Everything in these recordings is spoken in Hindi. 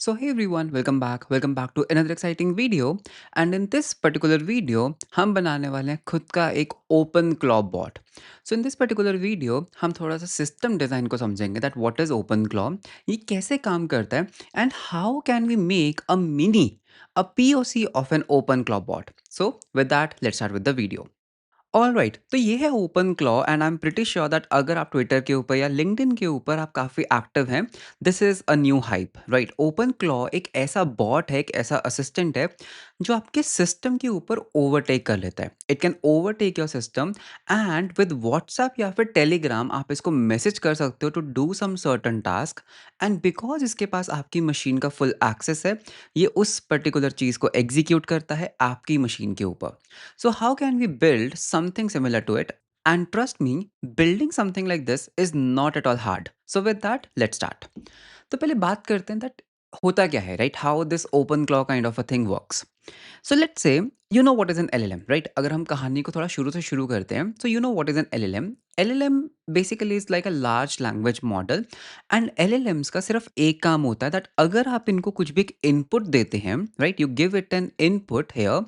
So hey everyone, welcome back to another exciting video. And in this particular video, हम बनाने वाले हैं खुद का एक Open Claw bot. So in this particular video हम थोड़ा सा सिस्टम डिज़ाइन को समझेंगे that what is Open Claw, ये कैसे काम करता है and how can we make a mini a POC of an Open Claw bot. So with that let's start with the video. Alright, तो ये है Open Claw and I am pretty sure that अगर आप ट्विटर के ऊपर या लिंक्डइन के ऊपर आप काफ़ी एक्टिव हैं, this is a new hype, right? Open Claw एक ऐसा बॉट है, एक ऐसा असिस्टेंट है जो आपके सिस्टम के ऊपर ओवरटेक कर लेता है. It can overtake your system and with WhatsApp या फिर टेलीग्राम आप इसको मैसेज कर सकते हो to do some certain task. And because इसके पास आपकी मशीन का फुल एक्सेस है, ये उस पर्टिकुलर चीज़ को एग्जीक्यूट करता है आपकी मशीन के ऊपर. So, how can we build something similar to it? And trust me, building something like this is not at all hard. So, with that, let's start. तो पहले बात करते हैं दैट होता क्या है, right? How this Open Claw kind of a thing works. So let's say you know what is an LLM, right? अगर हम कहानी को थोड़ा शुरू से शुरू करते हैं, so you know what is an LLM. LLM basically is like a large language model. And LLMs का सिर्फ एक काम होता है दैट अगर आप इनको कुछ भी एक इनपुट देते हैं, right, you give it an input here,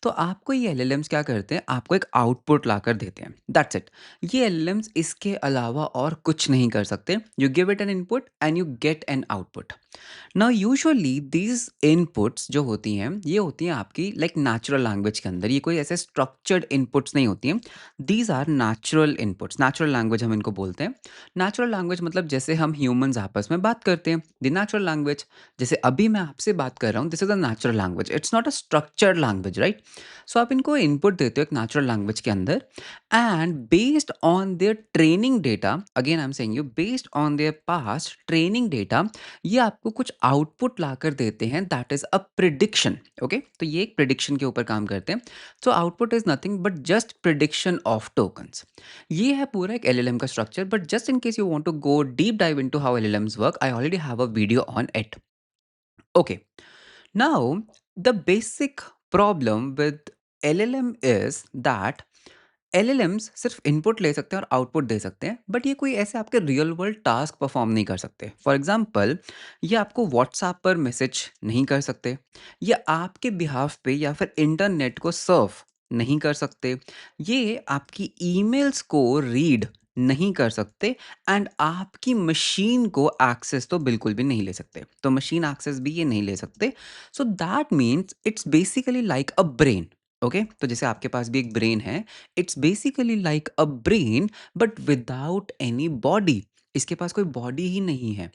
तो आपको ये एलएलएम्स क्या करते हैं, आपको एक आउटपुट ला कर देते हैं. That's it. ये एलएलएम्स इसके अलावा और कुछ नहीं कर सकते. You give it an input and you get an output. Now usually these inputs जो होती हैं, ये होती हैं आपकी लाइक नेचुरल लैंग्वेज के अंदर. ये कोई ऐसे स्ट्रक्चर्ड इनपुट्स नहीं होती हैं. These are natural inputs. Natural language हम इनको बोलते हैं. नेचुरल लैंग्वेज मतलब जैसे हम ह्यूमंस आपस में बात करते हैं, द नेचुरल लैंग्वेज. जैसे अभी मैं आपसे बात कर रहा हूँ, this is a natural language. It's not a structured language, right? So आप इनको इनपुट देते हो एक नेचुरल लैंग्वेज के अंदर, and based on their training data, again I'm saying you, based on their past training data, ये आपको कुछ आउटपुट लाकर देते हैं. That is a prediction. Okay, तो ये एक प्रिडिक्शन के ऊपर काम करते हैं. So output is nothing but just prediction of tokens. ये है पूरा एक एलएलएम का structure. But just in case you want to go deep dive into how LLMs work, I already have a video on it. Okay, now the basic problem with LLM is that LLMs सिर्फ इनपुट ले सकते हैं और आउटपुट दे सकते हैं, बट ये कोई ऐसे आपके रियल वर्ल्ड टास्क परफॉर्म नहीं कर सकते. फॉर एग्जांपल, ये आपको व्हाट्सएप पर मैसेज नहीं कर सकते, ये आपके बिहाफ पे या फिर इंटरनेट को सर्फ नहीं कर सकते, ये आपकी ईमेल्स को रीड नहीं कर सकते, एंड आपकी मशीन को एक्सेस तो बिल्कुल भी नहीं ले सकते. तो मशीन एक्सेस भी ये नहीं ले सकते. सो that means it's basically like a brain. Okay, तो जैसे आपके पास भी एक ब्रेन है, it's basically like a brain but without any body. इसके पास कोई बॉडी ही नहीं है.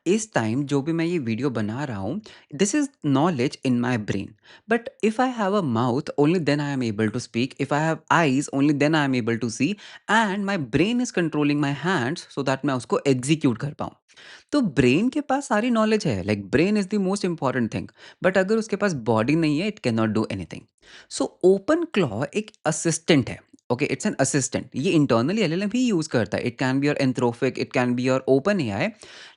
इस टाइम जो भी मैं ये वीडियो बना रहा हूँ, this is knowledge in my brain. But if I have a mouth only then I am able to speak, if I have eyes only then I am able to see, and my brain is controlling my hands so that मैं उसको एग्जीक्यूट कर पाऊँ. तो ब्रेन के पास सारी नॉलेज है, like brain is the most important thing. But अगर उसके पास बॉडी नहीं है, it can not do anything. So Open Claw एक असिस्टेंट है. Okay, it's an assistant. ये इंटरनली एलएलएम ही यूज करता है. It can be your Anthropic, it can be your Open AI.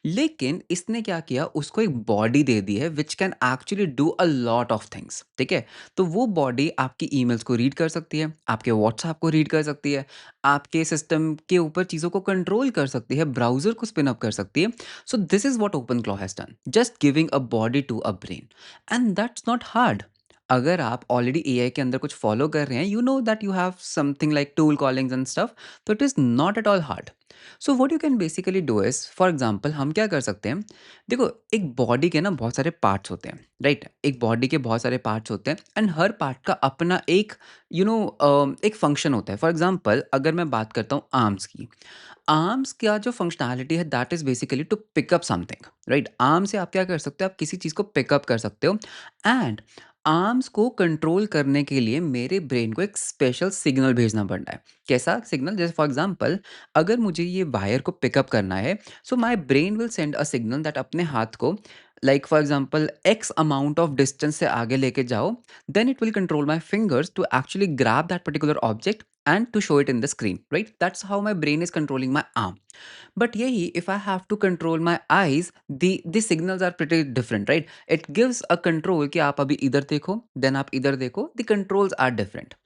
लेकिन इसने क्या किया, उसको एक बॉडी दे दी है which can actually do a lot of things. ठीक है, तो वो बॉडी आपकी ईमेल्स को रीड कर सकती है, आपके व्हाट्सएप को रीड कर सकती है, आपके सिस्टम के ऊपर चीज़ों को कंट्रोल कर सकती है, ब्राउजर को स्पिन अप कर सकती है. So this is what OpenClaw has done, just giving a body to a brain, and that's not hard. अगर आप ऑलरेडी एआई के अंदर कुछ फॉलो कर रहे हैं, you know that you have something like tool callings and stuff, तो it is not at all hard. So what you can basically do is, for example हम क्या कर सकते हैं. देखो, एक बॉडी के ना बहुत सारे पार्ट्स होते हैं, राइट? एक बॉडी के बहुत सारे पार्ट्स होते हैं एंड हर पार्ट का अपना एक एक फंक्शन होता है. फॉर एग्जांपल, अगर मैं बात करता हूँ आर्म्स की, आर्म्स का जो फंक्शनैलिटी है that is basically to pick up something, right? Arm से आप क्या कर सकते हो, आप किसी चीज़ को पिक अप कर सकते हो. एंड आर्म्स को कंट्रोल करने के लिए मेरे ब्रेन को एक स्पेशल सिग्नल भेजना पड़ता है. कैसा सिग्नल? जैसे फॉर एग्जांपल, अगर मुझे ये वायर को पिकअप करना है, so my brain will send a signal that अपने हाथ को like for example X amount of distance से आगे लेके जाओ. Then it will control my fingers to actually grab that particular object and to show it in the screen, right? That's how my brain is controlling my arm. But yahi, if I have to control my eyes, the signals are pretty different, right? It gives a control कि आप अभी इधर देखो, then आप इधर देखो. The controls are different.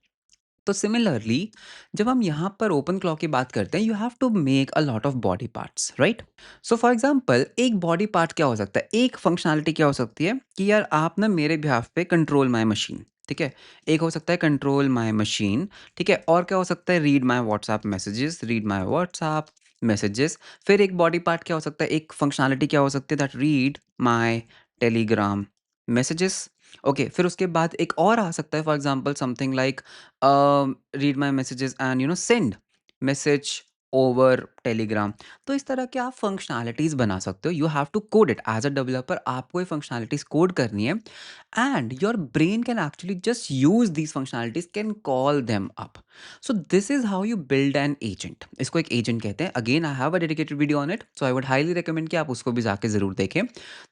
तो सिमिलरली जब हम यहाँ पर ओपन क्लॉ की बात करते हैं, you have to make a lot of body parts, right? So for example एक बॉडी पार्ट क्या हो सकता है, एक फंक्शनैलिटी क्या हो सकती है कि यार आप ना मेरे बिहाफ पे कंट्रोल माय मशीन, ठीक है? एक हो सकता है कंट्रोल माय मशीन, ठीक है? और क्या हो सकता है, read my WhatsApp messages, read my WhatsApp messages. फिर एक बॉडी पार्ट क्या हो सकता है, एक फंक्शनैलिटी क्या हो सकती है, that read my Telegram messages. Okay, फिर उसके बाद एक और आ सकता है, for example something like read my messages and send message over Telegram. तो इस तरह के आप फंक्शनैलिटीज़ बना सकते हो। You have to code it as a developer, आपको ये फंक्शनैलिटीज़ कोड करनी है and your brain can actually just use these functionalities, can call them up. So this is how you build an agent. इसको एक एजेंट कहते हैं। Again I have a dedicated video on it, so I would highly recommend कि आप उसको भी जाके ज़रूर देखें।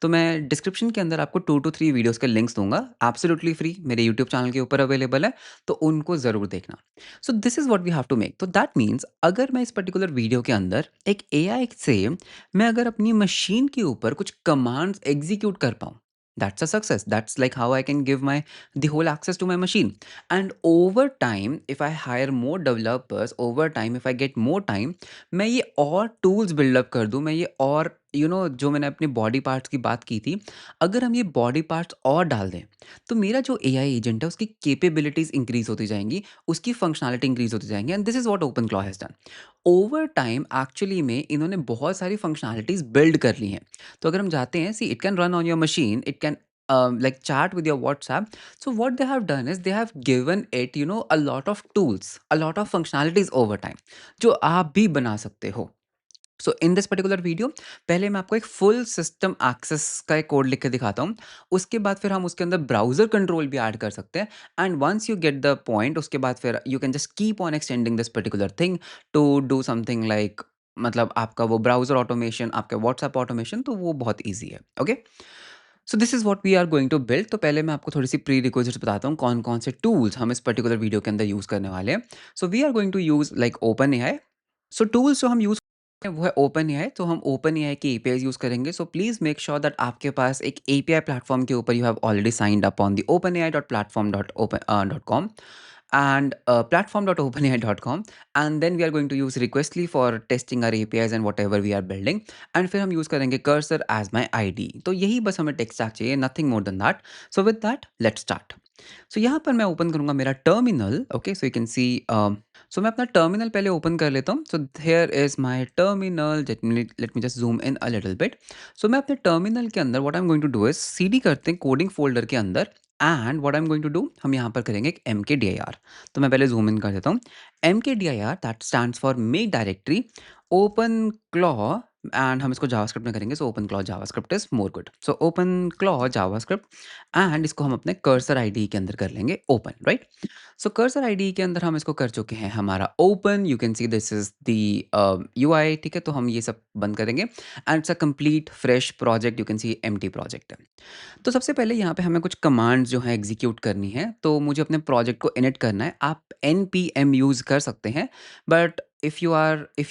तो मैं डिस्क्रिप्शन के अंदर आपको 2 टू 3 वीडियोज़ के लिंक्स दूँगा, एब्सोल्यूटली फ्री, मेरे यूट्यूब चैनल के ऊपर अवेलेबल है, तो उनको ज़रूर देखना। So this is what we have to make. तो दैट मीन्स अगर मैं इस पर्टिकुलर वीडियो के अंदर एक एआई से मैं अगर अपनी मशीन के ऊपर कुछ कमांड्स एग्जीक्यूट कर पाऊँ, that's a success. That's like how I can give my the whole access to my machine. And over time if I hire more developers, over time if I get more time, मैं ये और टूल्स बिल्डअप कर दूँ, मैं ये और जो मैंने अपने बॉडी पार्ट्स की बात की थी, अगर हम ये बॉडी पार्ट्स और डाल दें, तो मेरा जो एआई एजेंट है उसकी कैपेबिलिटीज़ इंक्रीज़ होती जाएँगी, उसकी फंक्शनैलिटी इंक्रीज़ होती जाएँगी and this is what Open Claw has done. Over time actually में इन्होंने बहुत सारी फंक्शनैलिटीज़ बिल्ड कर ली हैं। तो अगर हम जाते हैं, see it can run on your machine, it can like chat with your WhatsApp. So what they have done is they have given it a lot of tools, a lot of functionalities over time, जो आप भी बना सकते हो। सो इन दिस पर्टिकुलर वीडियो पहले मैं आपको एक फुल सिस्टम एक्सेस का एक कोड लिख के दिखाता हूँ। उसके बाद फिर हम उसके अंदर ब्राउज़र कंट्रोल भी ऐड कर सकते हैं and once you get the point, उसके बाद फिर you can just keep on extending this particular thing to do something like, मतलब आपका वो ब्राउज़र ऑटोमेशन, आपका व्हाट्सएप ऑटोमेशन, तो वो बहुत ईज़ी है। Okay? So this is what we are going to build. तो पहले मैं आपको थोड़ी-सी प्री रिक्विजिट्स बताता हूँ, कौन-कौन से टूल्स हम इस पर्टिकुलर वीडियो के अंदर यूज़ करने वाले हैं। So we are going to use like OpenAI. So tools जो हम यूज़ वो है ओपनएआई, तो हम ओपनएआई की एपीआईज़ यूज़ करेंगे। So please make sure that आपके पास एक एपीआई प्लेटफ़ॉर्म के ऊपर you have already signed up on the openai.platform.com and platform.openai.com, and then we are going to use Requestly for testing our APIs and whatever we are building, and फिर हम यूज़ करेंगे Cursor as my ID। तो यही बस हमें टेक स्टैक चाहिए, nothing more than that. So with that let's start. So यहाँ पर मैं ओपन करूँगा मेरा terminal. Okay, so you can see, so मैं अपना टर्मिनल पहले ओपन कर लेता हूँ। So here is my terminal, let me just zoom in a little bit. So मैं अपने टर्मिनल के अंदर what I am going to do is CD करते हैं कोडिंग फ़ोल्डर के अंदर, and what I am going to do, हम यहाँ पर करेंगे एक mkdir। तो मैं पहले ज़ूम इन कर देता हूँ। mkdir that stands for make directory Open Claw, and हम इसको जावास्क्रिप्ट में करेंगे। So Open Claw JavaScript is more good. So Open Claw JavaScript, and इसको हम अपने कर्सर आईडी के अंदर कर लेंगे open, right? So Cursor ID के अंदर हम इसको कर चुके हैं हमारा open. You can see this is the UI, ठीक है? तो हम ये सब बंद करेंगे and it's a complete fresh project, you can C empty project है। तो सबसे पहले यहाँ पे हमें कुछ कमांड्स जो हैं एग्जीक्यूट करनी है, तो मुझे अपने प्रोजेक्ट को इनिट करना है। आप npm यूज़ कर सकते हैं, but if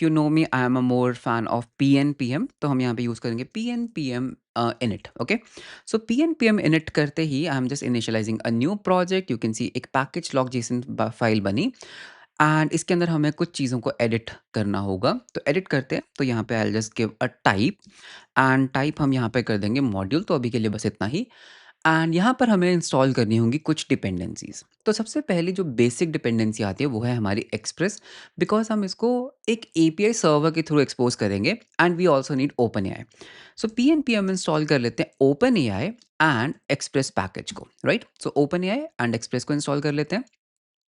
you know me, I am a more fan of pnpm, तो हम यहाँ पे यूज़ करेंगे pnpm init। Okay, so pnpm init करते ही I am just initialising a new project. You can see एक पैकेज लॉग जेसन फाइल बनी एंड इसके अंदर हमें कुछ चीज़ों को एडिट करना होगा। तो एडिट करते हैं, तो यहाँ पे आई will just give a type, and type हम यहाँ पे कर देंगे मॉड्यूल। तो अभी के लिए बस इतना ही। एंड यहाँ पर हमें इंस्टॉल करनी होंगी कुछ डिपेंडेंसीज़। तो सबसे पहली जो बेसिक डिपेंडेंसी आती है वो है हमारी एक्सप्रेस, बिकॉज़ हम इसको एक एपीआई सर्वर के थ्रू एक्सपोज़ करेंगे and we also need OpenAI. So PNP install कर लेते हैं ओपनएआई एंड एक्सप्रेस पैकेज को, right? So OpenAI and express को इंस्टॉल कर लेते हैं।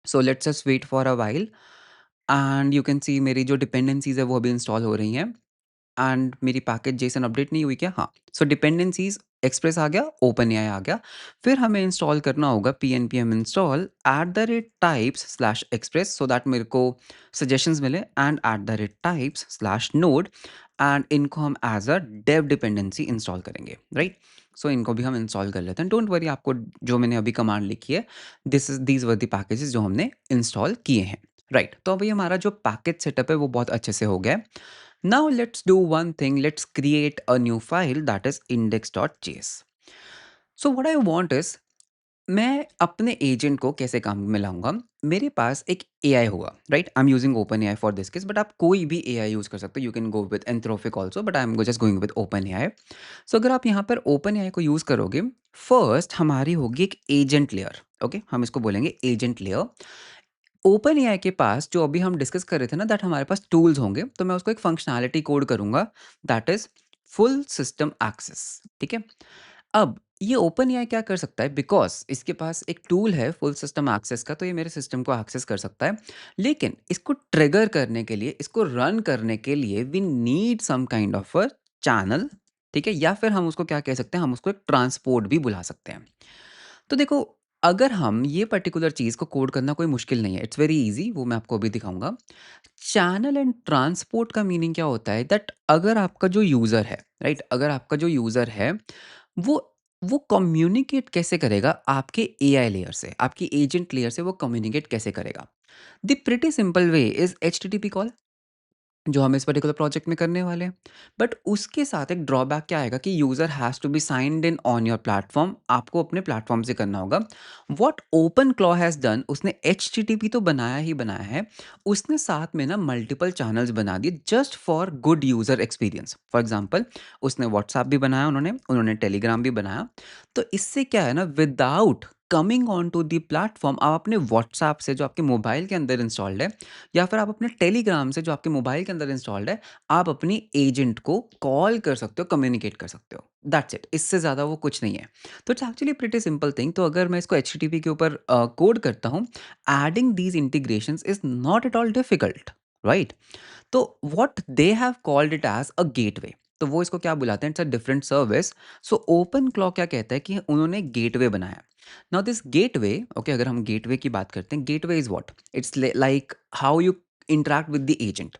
So let's just wait for a while, and you can see मेरी जो डिपेंडेंसीज़ है वो अभी इंस्टॉल हो रही हैं एंड मेरी पैकेज जेसन अपडेट नहीं हुई क्या? हाँ, सो डिपेंडेंसीज एक्सप्रेस आ गया, ओपन एआई आ गया। फिर हमें इंस्टॉल करना होगा pnpm install @types/express, so that मेरे को सजेशंस मिले, एंड @types/node, एंड इनको हम as a dev dependency install करेंगे, राइट? सो इनको भी हम इंस्टॉल कर लेते हैं। डोंट वरी, आपको जो मैंने अभी कमांड लिखी है, दीज वर द पैकेजेस जो हमने इंस्टॉल किए हैं, राइट? तो अभी हमारा जो पैकेज सेटअप है वो बहुत अच्छे से हो गया है। Now let's do one thing. Let's create a new file that is index.js. So what I want is मैं अपने एजेंट को कैसे काम में लाऊँगा? मेरे पास एक एआई होगा, right? I am using Open AI for this case, but आप कोई भी एआई यूज़ कर सकते हो। You can go with Anthropic also, but I am just going with Open AI. So अगर आप यहाँ पर ओपन एआई को यूज़ करोगे, फर्स्ट हमारी होगी एक एजेंट लेयर, ओके? हम इसको बोलेंगे एजेंट लेयर। ओपन एआई के पास जो अभी हम डिस्कस कर रहे थे ना, दैट हमारे पास टूल्स होंगे, तो मैं उसको एक फंक्शनैलिटी कोड करूँगा, that is full system access, ठीक है? अब ये ओपन एआई क्या कर सकता है, बिकॉज़ इसके पास एक टूल है फुल सिस्टम एक्सेस का, तो ये मेरे सिस्टम को एक्सेस कर सकता है। लेकिन इसको ट्रिगर करने के लिए, इसको रन करने के लिए we need some kind of a channel, ठीक है? या फिर हम उसको क्या कह सकते हैं, हम उसको एक ट्रांसपोर्ट भी बुला सकते हैं। तो देखो, अगर हम ये पर्टिकुलर चीज़ को कोड करना कोई मुश्किल नहीं है, इट्स वेरी ईज़ी, वो मैं आपको अभी दिखाऊँगा। चैनल एंड ट्रांसपोर्ट का मीनिंग क्या होता है, दैट अगर आपका जो यूज़र है, राइट? अगर आपका जो यूज़र है, वो वो कम्युनिकेट कैसे करेगा आपके एआई लेयर से, आपकी एजेंट लेयर से वो कम्युनिकेट कैसे करेगा? The pretty simple way is HTTP call, जो हम इस पर्टिकुलर प्रोजेक्ट में करने वाले हैं। बट उसके साथ एक ड्रॉबैक क्या आएगा कि user has to be signed in on your platform, आपको अपने प्लेटफ़ॉर्म से करना होगा। What Open Claw has done, उसने एचटीटीपी तो बनाया ही बनाया है, उसने साथ में ना मल्टीपल चैनल्स बना दिए just for good user experience. For example, उसने व्हाट्सऐप भी बनाया, उन्होंने टेलीग्राम भी बनाया। तो इससे क्या है ना, without coming on to the platform, आप अपने व्हाट्सऐप से जो आपके मोबाइल के अंदर इंस्टॉल्ड है, या फिर आप अपने टेलीग्राम से जो आपके मोबाइल के अंदर इंस्टॉल्ड है, आप अपनी एजेंट को कॉल कर सकते हो, कम्युनिकेट कर सकते हो। दैट्स इट, इससे ज़्यादा वो कुछ नहीं है। तो it's actually pretty simple thing. तो अगर मैं इसको एचटीटीपी के ऊपर कोड करता हूँ, adding these integrations is not at all difficult, right? तो what they have called it as a gateway, तो वो इसको क्या बुलाते हैं, it's a different service. So Open Claw क्या कहता है कि उन्होंने गेटवे बनाया। नाउ दिस गेटवे, ओके, अगर हम गेटवे की बात करते हैं, gateway is what, it's like how you interact with the agent.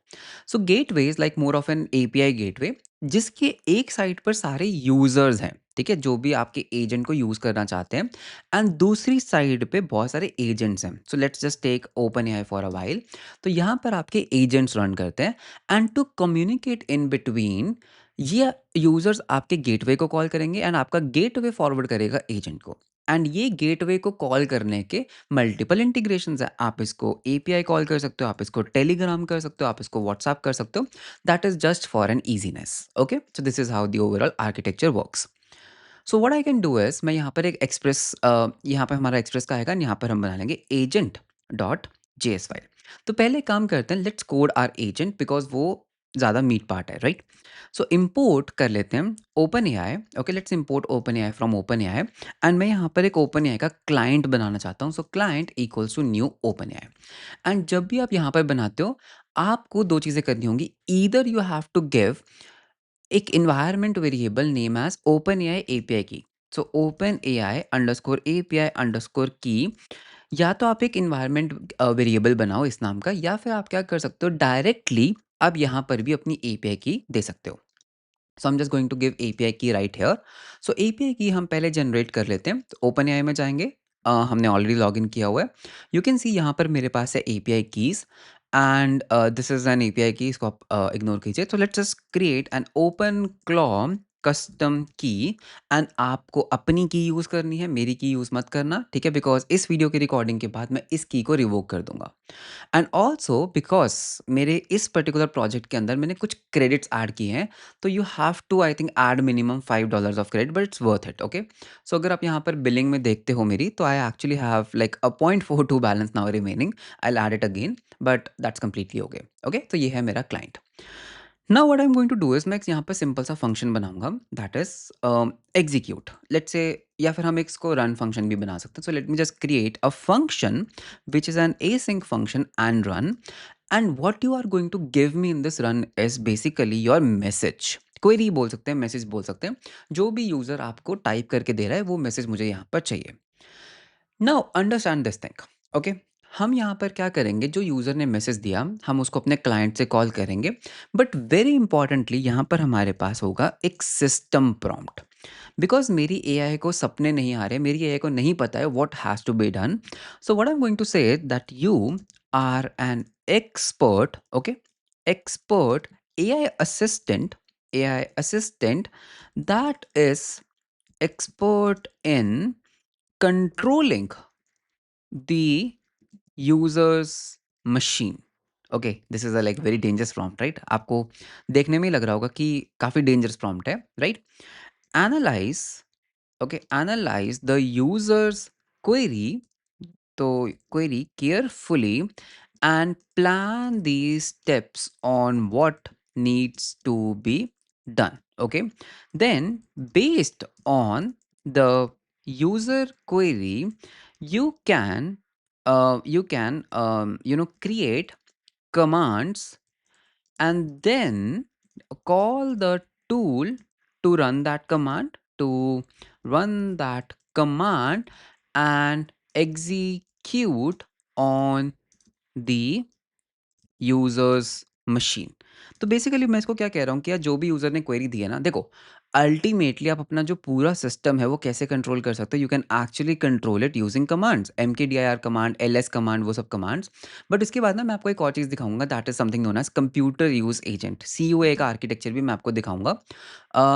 So gateway is like more of an API gateway, जिसके एक साइड पर सारे यूजर्स हैं, ठीक है, जो भी आपके एजेंट को यूज करना चाहते हैं, एंड दूसरी साइड पे बहुत सारे एजेंट्स हैं। So let's just take Open AI for a while. तो यहाँ पर आपके एजेंट्स रन करते हैं, and to communicate in between, ये यूजर्स आपके गेटवे को कॉल करेंगे एंड आपका गेटवे फॉरवर्ड करेगा एजेंट को। एंड ये गेटवे को कॉल करने के मल्टीपल इंटीग्रेशंस है। आप इसको एपीआई कॉल कर सकते हो, आप इसको टेलीग्राम कर सकते हो, आप इसको व्हाट्सएप कर सकते हो। That is just for an easiness, okay? So this is how the overall architecture works. So what I can do is, मैं यहाँ पर एक एक्सप्रेस, यहाँ पे हमारा एक्सप्रेस का आएगा, यहाँ पर हम बना लेंगे एजेंट डॉट जेएस फाइल। तो पहले काम करते हैं, let's code our agent, because वो ज़्यादा मीट पार्ट है, राइट? सो इम्पोर्ट कर लेते हैं Open AI, okay, let's import Open AI from Open AI. And मैं यहाँ पर एक ओपन एआई का क्लाइंट बनाना चाहता हूँ। So client equals to new Open AI. And जब भी आप यहाँ पर बनाते हो, आपको दो चीज़ें करनी होंगी। Either you have to give एक environment variable name as Open AI API key. So Open AI underscore API underscore key, या तो आप एक इन्वायरमेंट वेरिएबल बनाओ इस नाम का, या फिर आप क्या कर सकते हो, डायरेक्टली आप यहाँ पर भी अपनी एपीआई की दे सकते हो। So I am just going to give API key right here. So API key हम पहले जनरेट कर लेते हैं। तो ओपन एआई में जाएंगे, हमने ऑलरेडी लॉग इन किया हुआ है। यू कैन सी यहाँ पर मेरे पास है API keys, and this is an API key, इसको आप इग्नोर कीजिए। तो let's just create an Open Claw custom key, and आपको अपनी की यूज़ करनी है, मेरी की यूज़ मत करना, ठीक है? बिकॉज इस वीडियो की रिकॉर्डिंग के बाद मैं इस की को रिवोक कर दूंगा। एंड ऑल्सो बिकॉज मेरे इस पर्टिकुलर प्रोजेक्ट के अंदर मैंने कुछ क्रेडिट्स ऐड किए हैं, तो you have to I think add minimum $5 of credit, but it's worth it, okay? So अगर आप यहाँ पर बिलिंग में देखते हो मेरी, तो I actually have like a 0.42 balance now remaining. I add it again, but that's completely okay, okay? तो ये है मेरा client. Now what I am going to do is, मैं यहाँ पर सिंपल सा फंक्शन बनाऊंगा, that is execute, let's say, या फिर हम इसको रन फंक्शन भी बना सकते हैं। सो let me just create a function which is an async function and run, and what you are going to give me in this run is basically your message, query बोल सकते हैं, मैसेज बोल सकते हैं, जो भी यूज़र आपको टाइप करके दे रहा है वो मैसेज मुझे यहाँ पर चाहिए। Now understand this thing, okay? हम यहाँ पर क्या करेंगे, जो यूज़र ने मैसेज दिया हम उसको अपने क्लाइंट से कॉल करेंगे, बट वेरी इंपॉर्टेंटली यहाँ पर हमारे पास होगा एक सिस्टम प्रॉम्प्ट। बिकॉज मेरी एआई को सपने नहीं आ रहे, मेरी एआई को नहीं पता है what has to be done. So what I am going to say that you are an expert, okay, expert AI assistant that is expert in controlling the user's machine. Okay, this is a like very dangerous prompt, right? आपको देखने में ही लग रहा होगा कि काफ़ी डेंजरस प्रॉम्प्ट है, right? Analyse, okay, analyse the user's query, तो query carefully and plan these steps on what needs to be done. Okay, then based on the user query, you can create commands and then call the tool to run that command and execute on the users machine. तो बेसिकली मैं इसको क्या कह रहा हूँ कि यार जो भी यूज़र ने क्वेरी दी है ना, देखो अल्टीमेटली आप अपना जो पूरा सिस्टम है वो कैसे कंट्रोल कर सकते हो, you can actually control it using commands, mkdir command, ls command, वो सब कमांड्स। बट इसके बाद ना मैं आपको एक और चीज़ दिखाऊंगा, that is something known as computer use agent, CUA का आर्किटेक्चर भी मैं आपको दिखाऊंगा।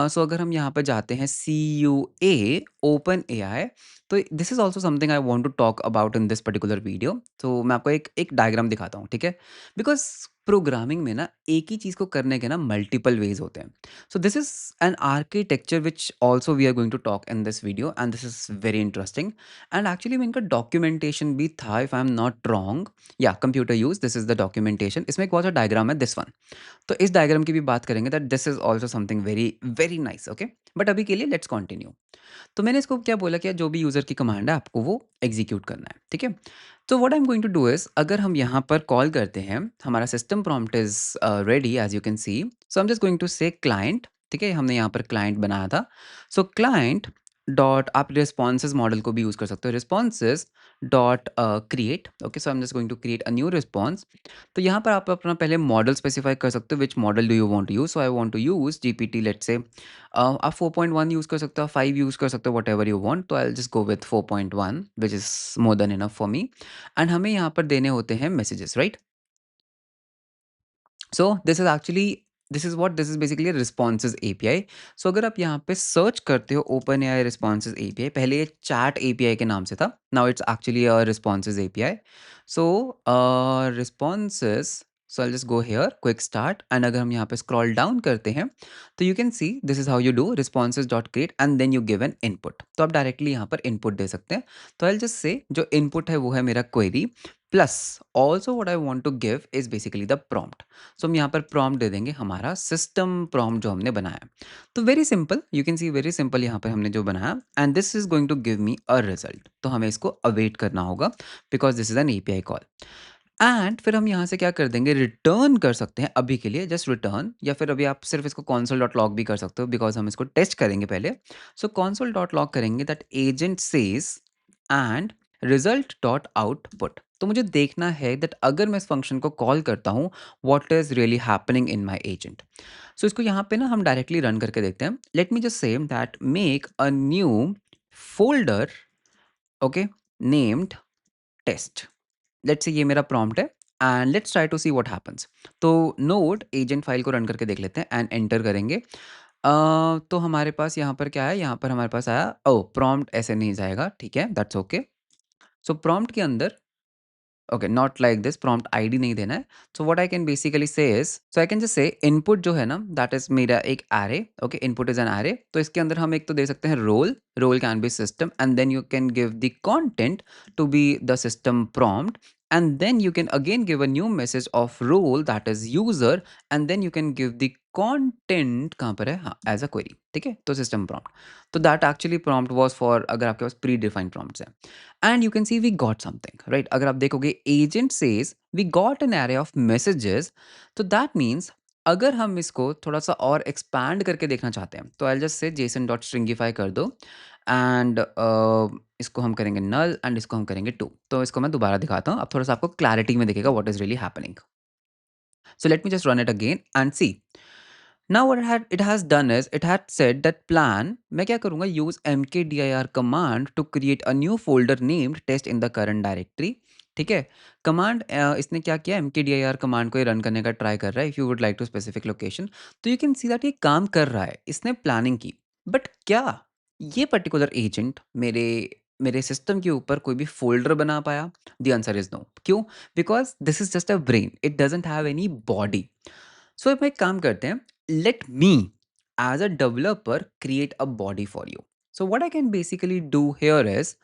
सो अगर हम यहाँ पर जाते हैं CUA ओपन AI, तो this is also something I want to talk about in this particular video. तो मैं आपको एक एक डायग्राम दिखाता हूँ, ठीक है? बिकॉज प्रोग्रामिंग में ना एक ही चीज़ को करने के ना मल्टीपल वेज होते हैं। So this is an architecture which also we are going to talk in this video and this is very interesting. And actually में इनका डॉक्यूमेंटेशन भी था, if I am not wrong. या computer use, this is the documentation. इसमें एक बहुत सा डायग्राम है, दिस वन। तो इस डायग्राम की भी बात करेंगे, that this is also something very very nice. Okay, but अभी के लिए लेट्स कंटिन्यू। तो मैंने इसको क्या बोला कि जो भी यूज़र की कमांड है आपको वो एग्जीक्यूट करना है, ठीक है? तो what I am going to do is, अगर हम यहाँ पर कॉल करते हैं, हमारा system prompt is ready as you can see. So I am just going to say client, ठीक है? हमने यहाँ पर क्लाइंट बनाया था। सो क्लाइंट डॉट, आप रिस्पॉन्सेज मॉडल को भी यूज़ कर सकते हो, responses dot create. Okay, so I am just going to create a new response. तो यहाँ पर आप अपना पहले मॉडल स्पेसिफाई कर सकते हो, which model do you want to use. So I want to use GPT, let's say. आप 4.1 यूज़ कर सकते हो, 5 यूज़ कर सकते हो, व्हाटएवर यू वांट। तो I will just go with 4.1 which is more than enough for me. And हमें यहाँ पर देने होते हैं messages, right? So this is what, this is basically responses API। So अगर आप यहाँ पे सर्च करते हो ओपन AI रिस्पॉन्सेज API, पहले ये चैट API के नाम से था, now it's actually a responses API। So responses, so I just go here quick start, and अगर हम यहाँ पे स्क्रॉल डाउन करते हैं तो you can see this is how you do responses dot create and then you give an input. तो आप डायरेक्टली यहाँ पर इनपुट दे सकते हैं। तो आई जस्ट से जो इनपुट है वो है मेरा query, plus also what I want to give is basically the prompt. So हम यहाँ पर प्रॉम्प्ट दे देंगे, हमारा सिस्टम प्रॉम्प्ट जो हमने बनाया। तो very simple, you can see very simple यहाँ पर हमने जो बनाया, and this is going to give me a result. तो हमें इसको अवेट करना होगा because this is an API call. And फिर हम यहाँ से क्या कर देंगे, रिटर्न कर सकते हैं अभी के लिए, जस्ट रिटर्न, या फिर अभी आप सिर्फ इसको console डॉट लॉग भी कर सकते हो बिकॉज हम इसको टेस्ट करेंगे पहले। सो console डॉट लॉग करेंगे that agent says and result dot output. तो मुझे देखना है दैट अगर मैं इस फंक्शन को कॉल करता हूँ, what is really happening in my agent. So इसको यहाँ पे ना हम डायरेक्टली रन करके देखते हैं। Let me just say that make a new folder, okay, named test. Let's say ये मेरा प्रॉम्प्ट है and let's try to see what happens. तो नोड एजेंट फाइल को रन करके देख लेते हैं एंड एंटर करेंगे। तो हमारे पास यहाँ पर क्या है, यहाँ पर हमारे पास आया, ओ प्रॉम्प्ट ऐसे नहीं जाएगा, ठीक है, दैट्स ओके। सो प्रॉम्प्ट के अंदर, okay, not like this, prompt ID नहीं देना है। So what I can basically say is, so I can just say input जो है ना, दैट इज मेरा एक array. Okay, input is an array. तो इसके अंदर हम एक तो दे सकते हैं role, role can be system, and then you can give the content to be the system prompt, and then you can again give a new message of role that is user, and then you can give the content कहाँ पर है, हाँ, एज अ क्वेरी, ठीक है? तो सिस्टम प्रॉम्प्ट। तो that actually prompt was for अगर आपके पास प्री डिफाइंड प्रॉम्प्ट्स हैं। And you can see we got something, right? अगर आप देखोगे agent says we got an array of messages, तो दैट मीन्स अगर हम इसको थोड़ा सा और एक्सपैंड करके देखना चाहते हैं तो I just say Jason dot stringify कर दो, एंड इसको हम करेंगे नल एंड इसको हम करेंगे टू। तो इसको मैं दोबारा दिखाता हूँ, अब थोड़ा सा आपको क्लैरिटी में दिखेगा what is really happening. So let me just run it again and see. Now what it has done is it had said that plan, मैं क्या करूँगा, use mkdir command to create a new folder named test in the current directory। ठीक है, कमांड इसने क्या किया, mkdir कमांड को ये रन करने का ट्राई कर रहा है, if you would like to specific location. तो यू कैन सी दैट ये काम कर रहा है, इसने प्लानिंग की। बट क्या ये पर्टिकुलर एजेंट मेरे मेरे सिस्टम के ऊपर कोई भी फ़ोल्डर बना पाया? The answer is no. क्यों? Because this is just a brain, it doesn't have any body. So अब एक काम करते हैं, let me as a developer create a body for you. So what I can basically do here is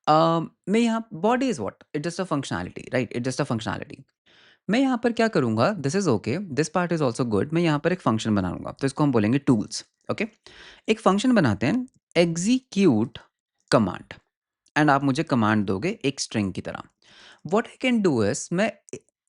मैं यहाँ body is what? It's just a functionality, right? It's just a functionality. मैं यहाँ पर क्या करूँगा, this is okay, this part is also good. मैं यहाँ पर एक फंक्शन बनाऊँगा, तो इसको हम बोलेंगे टूल्स, ओके? एक फंक्शन बनाते हैं, एग्ज़ीक्यूट कमांड, एंड आप मुझे कमांड दोगे एक स्ट्रिंग की तरह। What I can do is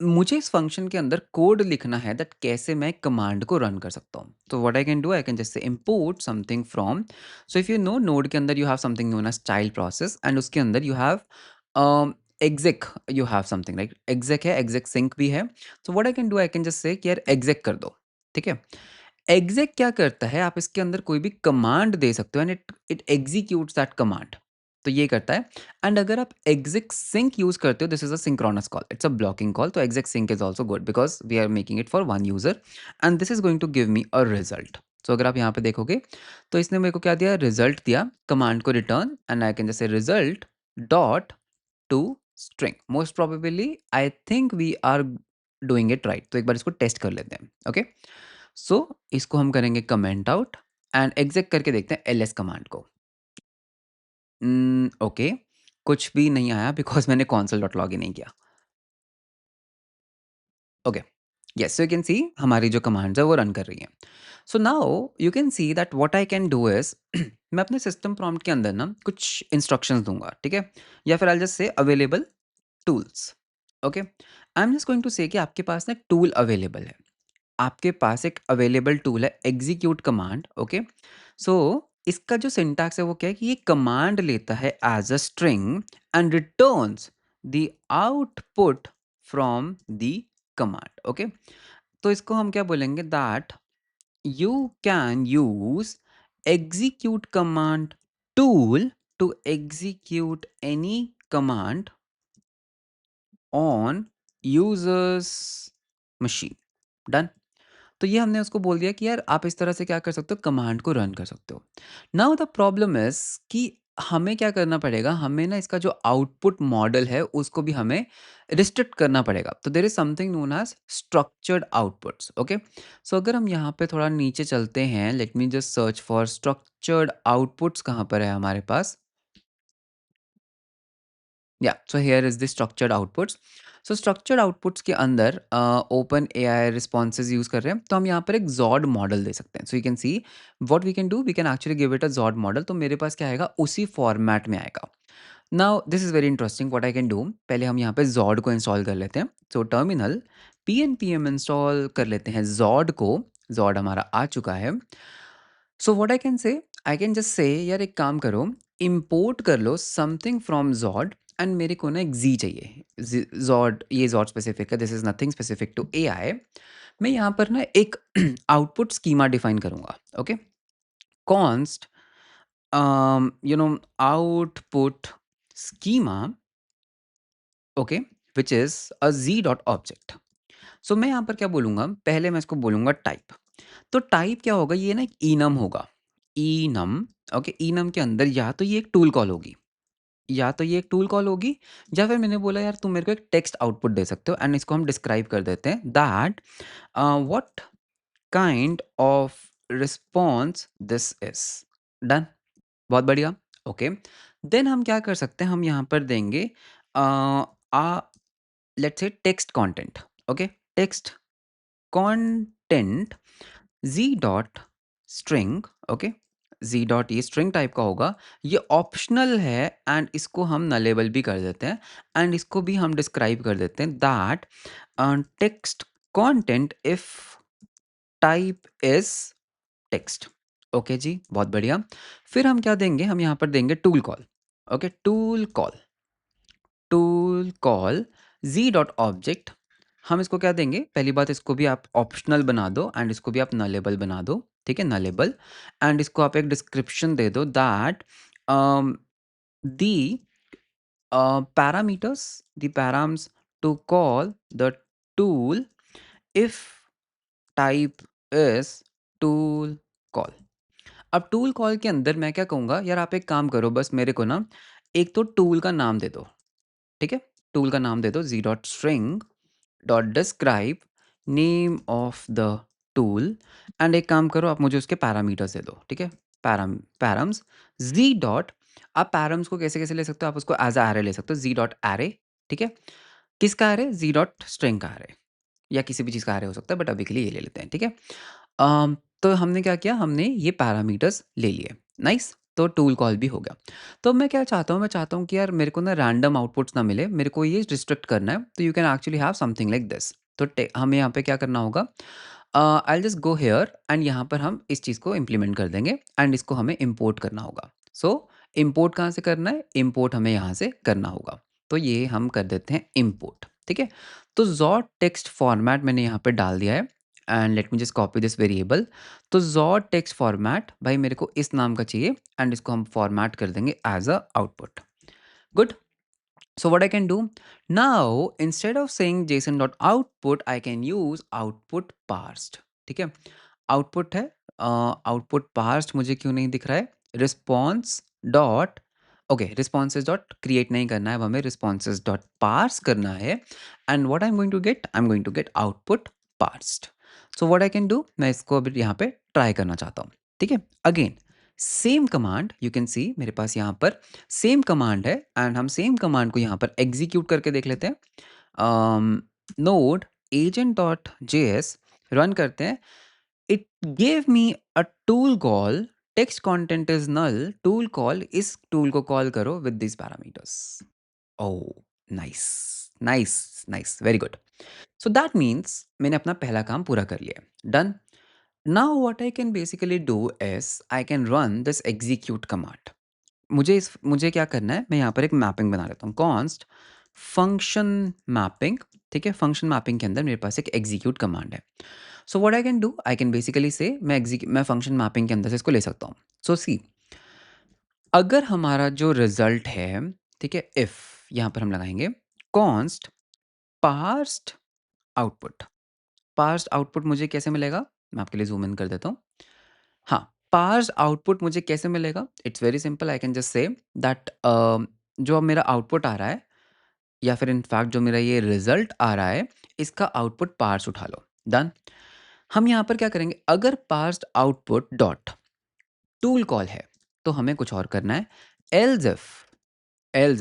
मुझे इस फंक्शन के अंदर कोड लिखना है दैट कैसे मैं कमांड को रन कर सकता हूँ। तो what I can do, I can just से import something from, so if you know node के अंदर you have something known as child process, and उसके अंदर you have exec, you have something like exec है, exec sync भी है। So what I can do, I can just से कि यार exec कर दो, ठीक है? exec क्या करता है, आप इसके अंदर कोई भी कमांड दे सकते हो and it it executes that command. तो ये करता है। एंड अगर आप exec sync यूज करते हो, this is a synchronous call, it's a blocking call, तो exec sync is also good because we are making it for one user and this is going to give me a result. So अगर आप यहाँ पे देखोगे तो इसने मेरे को क्या दिया, रिजल्ट दिया, कमांड को return, and I can just say result dot to string. Most probably I think we are doing it right, तो एक बार इसको टेस्ट कर लेते हैं, ओके? सो इसको हम करेंगे कमेंट आउट एंड एग्ज़ेक करके देखते हैं एलएस कमांड को। ओके, कुछ भी नहीं आया बिकॉज़ मैंने console डॉट लॉगिन नहीं किया। Okay, yes, so you can सी हमारी जो कमांड्स है वो रन कर रही हैं। So now you can see that what I can do is मैं अपने सिस्टम प्रॉम्प्ट के अंदर ना कुछ इंस्ट्रक्शंस दूँगा, ठीक है? या फिर I will just say available tools, okay? I am just going to say कि आपके पास ना एक टूल अवेलेबल है। आपके पास एक अवेलेबल टूल है एग्जीक्यूट कमांड, ओके? सो इसका जो सिंटैक्स है वो क्या है कि ये कमांड लेता है as a string and returns the output from the command, okay? तो इसको हम क्या बोलेंगे, that you can use execute command tool to execute any command on users machine. Done. तो ये हमने उसको बोल दिया कि यार आप इस तरह से क्या कर सकते हो, कमांड को रन कर सकते हो। नाउ द प्रॉब्लम इज कि हमें क्या करना पड़ेगा, हमें ना इसका जो आउटपुट मॉडल है उसको भी हमें रिस्ट्रिक्ट करना पड़ेगा। तो there is something known as structured outputs, okay? So अगर हम यहाँ पे थोड़ा नीचे चलते हैं, let me just search for structured outputs, कहाँ पर है हमारे पास? या so here is the structured outputs. So structured outputs के अंदर ओपन एआई रिस्पॉन्सेज यूज कर रहे हैं, तो हम यहाँ पर एक जॉड मॉडल दे सकते हैं। So you can see what we can do, we can actually give it a Zod model. तो मेरे पास क्या आएगा, उसी फॉर्मेट में आएगा। Now this is very interesting, what I can do, पहले हम यहाँ पे जॉड को इंस्टॉल कर लेते हैं। सो टर्मिनल pnpm इंस्टॉल कर लेते हैं जॉड को। जॉड हमारा आ चुका है। So what I can just say यार एक काम करो, इंपोर्ट कर लो समथिंग फ्रॉम जॉड, एंड मेरे को ना एक जी चाहिए। जॉड, ये जॉड स्पेसिफिक है, this is nothing specific to AI. मैं यहाँ पर ना एक आउटपुट स्कीमा डिफाइन करूँगा, okay? Const output schema, okay, which is a Z dot object. So मैं यहाँ पर क्या बोलूँगा, पहले मैं इसको बोलूँगा टाइप। तो टाइप क्या होगा, ये ना एक इनम होगा, इनम, ओके? इनम के अंदर या तो ये एक टूल कॉल होगी, या तो ये एक टूल कॉल होगी, या फिर मैंने बोला यार तुम मेरे को एक टेक्स्ट आउटपुट दे सकते हो, एंड इसको हम डिस्क्राइब कर देते हैं that what kind of response this is. Done, बहुत बढ़िया, ओके? देन हम क्या कर सकते हैं, हम यहाँ पर देंगे uh let's say text content, okay? Text content Z dot string, okay? Z dot ये स्ट्रिंग टाइप का होगा, ये ऑप्शनल है, एंड इसको हम नलेबल भी कर देते हैं, एंड इसको भी हम डिस्क्राइब कर देते हैं that text content if type is text. Okay जी, बहुत बढ़िया। फिर हम क्या देंगे, हम यहाँ पर देंगे tool call, okay? Tool call Z dot object. हम इसको क्या देंगे, पहली बात इसको भी आप ऑप्शनल बना दो, एंड इसको भी आप नलेबल बना दो, ठीक है? नलेबल, एंड इसको आप एक डिस्क्रिप्शन दे दो that the parameters, the params to call the tool if type is tool call। अब टूल कॉल के अंदर मैं क्या कहूँगा, यार आप एक काम करो, बस मेरे को ना एक तो टूल का नाम दे दो, ठीक है? टूल का नाम दे दो z dot string dot describe name of the tool and एक काम करो, आप मुझे उसके पैरामीटर्स दे दो, ठीक है? पैरम्स z डॉट, आप पैरम्स को कैसे-कैसे ले सकते हो? आप उसको एज़ अ एरे ले सकते हो, z डॉट एरे, ठीक है? किसका एरे? z डॉट स्ट्रिंग का एरे या किसी भी चीज़ का एरे हो सकता है, बट अभी के लिए ये ले लेते हैं, ठीक है? तो हमने क्या किया, हमने ये पैरामीटर्स ले लिए, नाइस। तो टूल कॉल भी हो गया। तो मैं क्या चाहता हूँ, मैं चाहता हूँ कि यार मेरे को ना रैंडम आउटपुट्स ना मिले, मेरे को ये रिस्ट्रिक्ट करना है, तो you can actually have something like this. तो हमें यहाँ पे क्या करना होगा, आई जस्ट गो हेयर एंड यहाँ पर हम इस चीज़ को इम्प्लीमेंट कर देंगे एंड इसको हमें इम्पोर्ट करना होगा। सो इम्पोर्ट कहाँ से करना है? इम्पोर्ट हमें यहाँ से करना होगा। तो ये हम कर देते हैं इम्पोर्ट, ठीक है? तो ज़ॉट टेक्स्ट फॉर्मेट मैंने यहाँ पे डाल दिया है and let me just copy this variable. तो ज़ॉट टेक्स्ट फॉर्मेट भाई मेरे को इस नाम का चाहिए एंड इसको हम फॉर्मेट कर देंगे as a output. Good. So what I can do now, instead of saying json.output, I can use output parsed, ठीक है? आउटपुट है, आउटपुट पार्स्ड मुझे क्यों नहीं दिख रहा है? Response dot, okay, responses dot create नहीं करना है, अब हमें रिस्पॉन्सेज डॉट पार्स करना है and what I am going to get, I am going to get output parsed. So what I can do, मैं इसको अभी यहाँ पे ट्राई करना चाहता हूँ, ठीक है? Again same command, you can see मेरे पास यहाँ पर सेम कमांड है एंड हम सेम कमांड को यहाँ पर एग्जीक्यूट करके देख लेते हैं। Node agent dot JS run करते हैं। It gave me a tool call, text content is null, tool call, इस टूल को कॉल करो with this parameters. Oh, nice, nice, nice, very good. So that means मैंने अपना पहला काम पूरा कर लिया, done. Now what I can basically do is I can run this execute command. मुझे क्या करना है, मैं यहाँ पर एक मैपिंग बना लेता हूँ, कॉन्स्ट फंक्शन मैपिंग, ठीक है? फंक्शन मैपिंग के अंदर मेरे पास एक एग्जीक्यूट कमांड है। So what I can do, I can basically से मैं फंक्शन मैपिंग के अंदर से इसको ले सकता हूँ। सो सी, अगर हमारा जो रिजल्ट है, ठीक है, इफ यहाँ पर हम लगाएंगे कॉन्स्ट पार्स्ड आउटपुट। पार्स्ड आउटपुट मुझे कैसे मिलेगा, मैं आपके लिए जूम इन कर देता हूँ। हाँ, पार्स्ड आउटपुट मुझे कैसे मिलेगा? It's very simple, I can just say that जो अब मेरा आउटपुट आ रहा है या फिर इनफैक्ट जो मेरा ये रिजल्ट आ रहा है, इसका आउटपुट पार्स उठा लो, डन। हम यहाँ पर क्या करेंगे, अगर पार्स्ड आउटपुट डॉट टूल कॉल है तो हमें कुछ और करना है, एल्स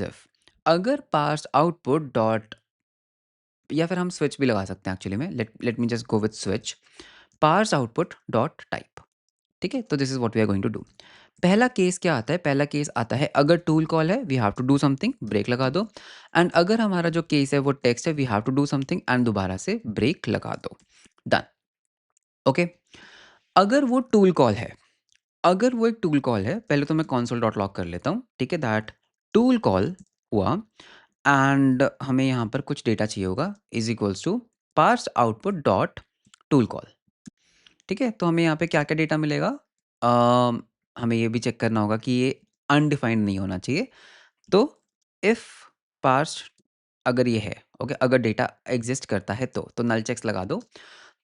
इफ अगर पार्स्ड आउटपुट डॉट, या फिर हम स्विच भी लगा सकते हैं एक्चुअली में, let let me just go with switch, parse output dot type, ठीक है? तो this is what we are going to do. पहला केस क्या आता है? पहला केस आता है अगर टूल कॉल है we have to do something, break लगा दो। एंड अगर हमारा जो केस है वो टेक्स्ट है, we have to do something and दोबारा से ब्रेक लगा दो, डन। ओके, अगर वो टूल कॉल है, अगर वो एक टूल कॉल है, पहले तो मैं कंसोल डॉट लॉग कर लेता हूँ, ठीक है? दैट टूल कॉल हुआ एंड हमें यहाँ पर कुछ डेटा चाहिए होगा, is equals to parse output dot tool call, ठीक है? तो हमें यहाँ पे क्या-क्या डेटा मिलेगा? हमें ये भी चेक करना होगा कि ये अनडिफाइंड नहीं होना चाहिए। तो इफ पार्स अगर ये है, ओके, अगर डेटा एग्जिस्ट करता है तो नल चेक्स लगा दो।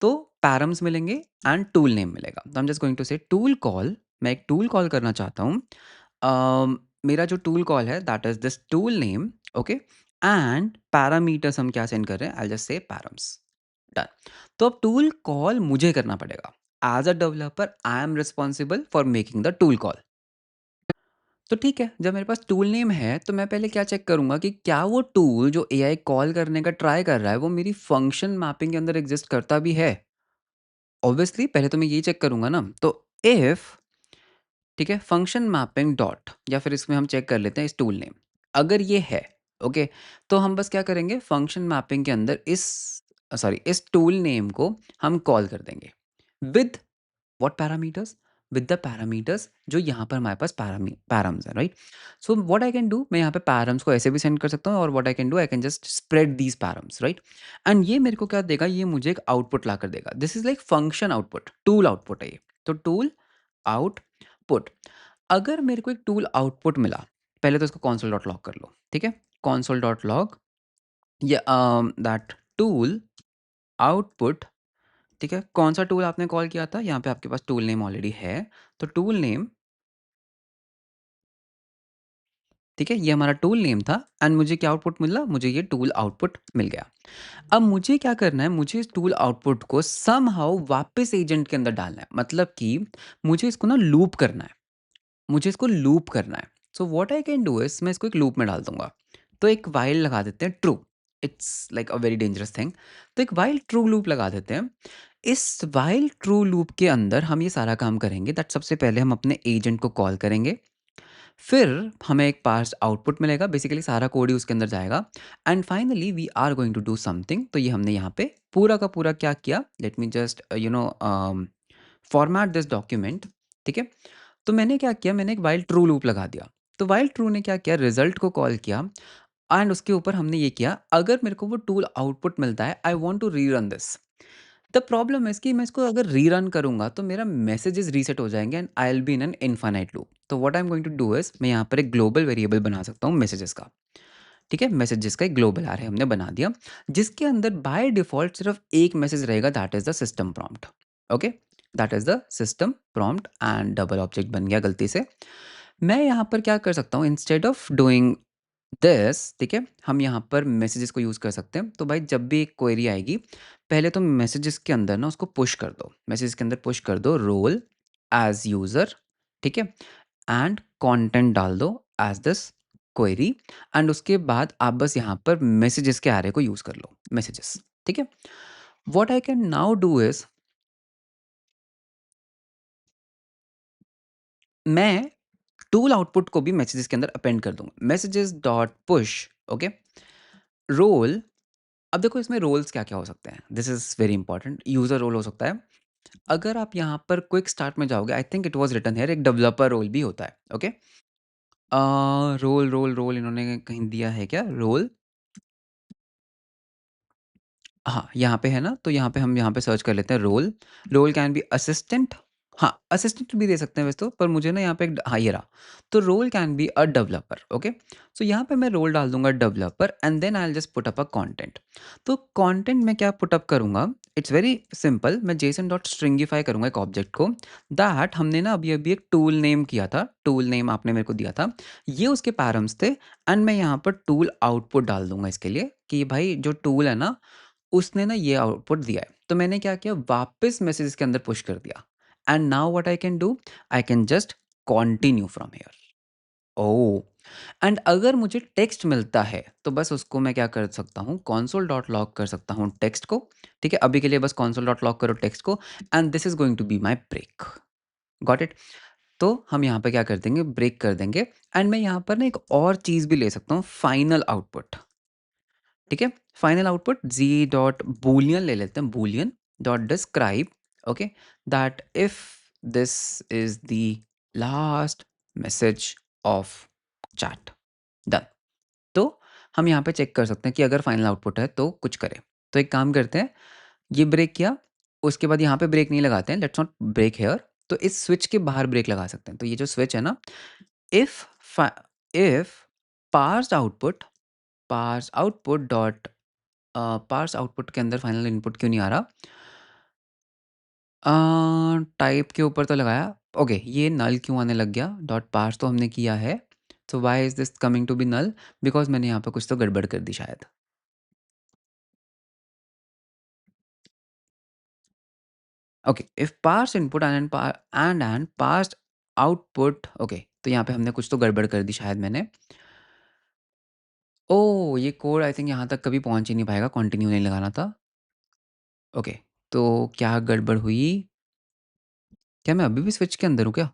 तो पैरम्स मिलेंगे एंड टूल नेम मिलेगा। तो I am just going to say tool call, मैं एक टूल कॉल करना चाहता हूँ। मेरा जो टूल कॉल है that is this tool name, okay, and parameters हम क्या सेंड कर रहे हैं, I will just say params, done. तो अब टूल कॉल मुझे करना पड़ेगा। As a developer I am responsible for making the tool call. तो ठीक है, जब मेरे पास टूल नेम है तो मैं पहले क्या चेक करूँगा कि क्या वो टूल जो एआई कॉल करने का ट्राई कर रहा है वो मेरी फंक्शन मैपिंग के अंदर एग्ज़िस्ट करता भी है। ऑब्वियसली पहले तो मैं यही चेक करूँगा ना। तो इफ, ठीक है, फंक्शन मैपिंग डॉट, या फिर इसमें हम चेक कर लेते हैं इस टूल नेम, अगर ये है, ओके, तो हम बस क्या करेंगे, फंक्शन मैपिंग के अंदर इस टूल नेम को हम कॉल कर देंगे with what parameters, with the parameters जो यहाँ पर हमारे पास पैरम्स है, right? So what I can do, मैं यहाँ पे पैरम्स को ऐसे भी सेंड कर सकता हूँ और what I can do, I can just spread these params, right? And ये मेरे को क्या देगा, ये मुझे एक आउटपुट ला कर देगा। This is like function output, tool output है ये। तो टूल आउटपुट, अगर मेरे को एक टूल आउटपुट मिला, पहले तो इसको कंसोल डॉट लॉग कर लो, ठीक है? कंसोल डॉट लॉग ये दैट टूल आउटपुट, ठीक है? कौन सा टूल आपने कॉल किया था? यहाँ पे आपके पास टूल नेम ऑलरेडी है, तो टूल नेम, ठीक है? ये हमारा टूल नेम था एंड मुझे क्या आउटपुट मिला? मुझे ये टूल आउटपुट मिल गया। अब मुझे क्या करना है? मुझे इस टूल आउटपुट को समहाउ वापस एजेंट के अंदर डालना है। मतलब कि मुझे इसको ना लूप करना है। मुझे इसको लूप करना है। So what I can do is मैं इसको एक लूप में डाल दूँगा। तो एक व्हाइल लगा देते हैं true. It's like a very dangerous thing. तो एक व्हाइल ट्रू लूप लगा देते हैं। इस व्हाइल ट्रू लूप के अंदर हम ये सारा काम करेंगे दैट सबसे पहले हम अपने एजेंट को कॉल करेंगे। फिर हमें एक पार्स आउटपुट मिलेगा, बेसिकली सारा कोड ही उसके अंदर जाएगा and finally we are going to do something. तो ये हमने यहाँ पे पूरा का पूरा क्या किया, late me just format this document. ठीक है, तो मैंने क्या किया, मैंने एक वाइल ट्रू लूप लगा दिया। तो वाइल ट्रू ने क्या किया, रिजल्ट को कॉल किया एंड उसके ऊपर हमने ये किया, अगर मेरे को वो टूल आउटपुट मिलता है I want to rerun this. The problem है कि मैं इसको अगर रीरन करूंगा तो मेरा मैसेजेस रीसेट हो जाएंगे and I will be in an infinite loop. तो what I am going to do is मैं यहाँ पर एक ग्लोबल वेरिएबल बना सकता हूँ मैसेजेस का। ठीक है, मैसेजेस का एक ग्लोबल आ रहा है हमने बना दिया, जिसके अंदर बाय डिफॉल्ट सिर्फ एक मैसेज रहेगा, that is the system prompt. Okay, that is the system prompt and double object बन गया गलती से। मैं यहाँ पर क्या कर सकता हूँ, इंस्टेड ऑफ डूइंग दिस, ठीक है, हम यहाँ पर मैसेजेस को यूज़ कर सकते हैं। तो भाई जब भी एक क्वेरी आएगी, पहले तो मैसेजेस के अंदर ना उसको पुश कर दो, मैसेज के अंदर पुश कर दो रोल एज यूज़र। ठीक है, एंड कंटेंट डाल दो एज दिस क्वेरी एंड उसके बाद आप बस यहाँ पर मैसेजेस के एरे को यूज़ कर लो, मैसेजेस। ठीक है, what I can now do is मैं टूल आउटपुट को भी मैसेजेस के अंदर अपेंड कर दूंगा, messages dot push. Okay, role. अब देखो इसमें रोल्स क्या क्या हो सकते हैं, this is very important. User role हो सकता है, अगर आप यहाँ पर क्विक स्टार्ट में जाओगे, I think it was written here, एक डेवलपर रोल भी होता है। ओके, रोल रोल रोल इन्होंने कहीं दिया है क्या रोल? हाँ, यहाँ पे है ना, तो यहाँ पे हम यहाँ पे सर्च कर लेते हैं role. Role can be assistant. हाँ, असिस्टेंट भी दे सकते हैं वैसे तो, पर मुझे ना यहाँ पे एक, हाँ ये रहा। तो role can be a developer. Okay, so यहाँ पे मैं रोल डाल दूंगा developer and then I will just put up a content. तो कंटेंट में क्या पुट अप करूंगा, इट्स वेरी सिंपल, मैं जेसन डॉट स्ट्रिंगिफाई करूंगा एक ऑब्जेक्ट को। दैट हमने ना अभी अभी एक टूल नेम किया था, टूल नेम आपने मेरे को दिया था, ये उसके पैरम्स थे एंड मैं यहाँ पर टूल आउटपुट डाल दूंगा इसके लिए कि भाई जो टूल है ना उसने ना ये आउटपुट दिया है। तो मैंने क्या किया, वापस मैसेज के अंदर पुश कर दिया and now what I can do, I can just continue from here. Oh, and अगर मुझे टेक्स्ट मिलता है तो बस उसको मैं क्या कर सकता हूँ, console डॉट लॉग कर सकता हूँ टेक्स्ट को। ठीक है, अभी के लिए बस console डॉट लॉग करो टेक्स्ट को and this is going to be my break. Got it? तो हम यहाँ पे क्या कर देंगे, ब्रेक कर देंगे एंड मैं यहाँ पर ना एक और चीज़ भी ले सकता हूँ, फाइनल आउटपुट। ठीक है, फाइनल आउटपुट जी डॉट बूलियन ले लेते हैं, Boolean dot describe. Okay, that if this is the last message of chat, done. तो हम यहाँ पे चेक कर सकते हैं कि अगर फाइनल आउटपुट है तो कुछ करें। तो एक काम करते हैं, ये ब्रेक किया, उसके बाद यहाँ पे ब्रेक नहीं लगाते हैं, लेट्स नॉट ब्रेक हेयर। तो इस स्विच के बाहर ब्रेक लगा सकते हैं। तो ये जो स्विच है ना, if if parse output, parse output dot parse output के अंदर फाइनल इनपुट क्यों नहीं आ रहा? टाइप के ऊपर तो लगाया, ओके, ये नल क्यों आने लग गया? डॉट पार्स तो हमने किया है, so why is this coming to be null? Because मैंने यहाँ पे कुछ तो गड़बड़ कर दी शायद। Okay, if parse input and parse output, okay, तो यहाँ पे हमने कुछ तो गड़बड़ कर दी शायद मैंने। ओ, ये कोड आई थिंक यहाँ तक कभी पहुँच ही नहीं पाएगा, कंटिन्यू नहीं लगाना था। ओके, तो क्या गड़बड़ हुई? क्या मैं अभी भी स्विच के अंदर हूँ क्या?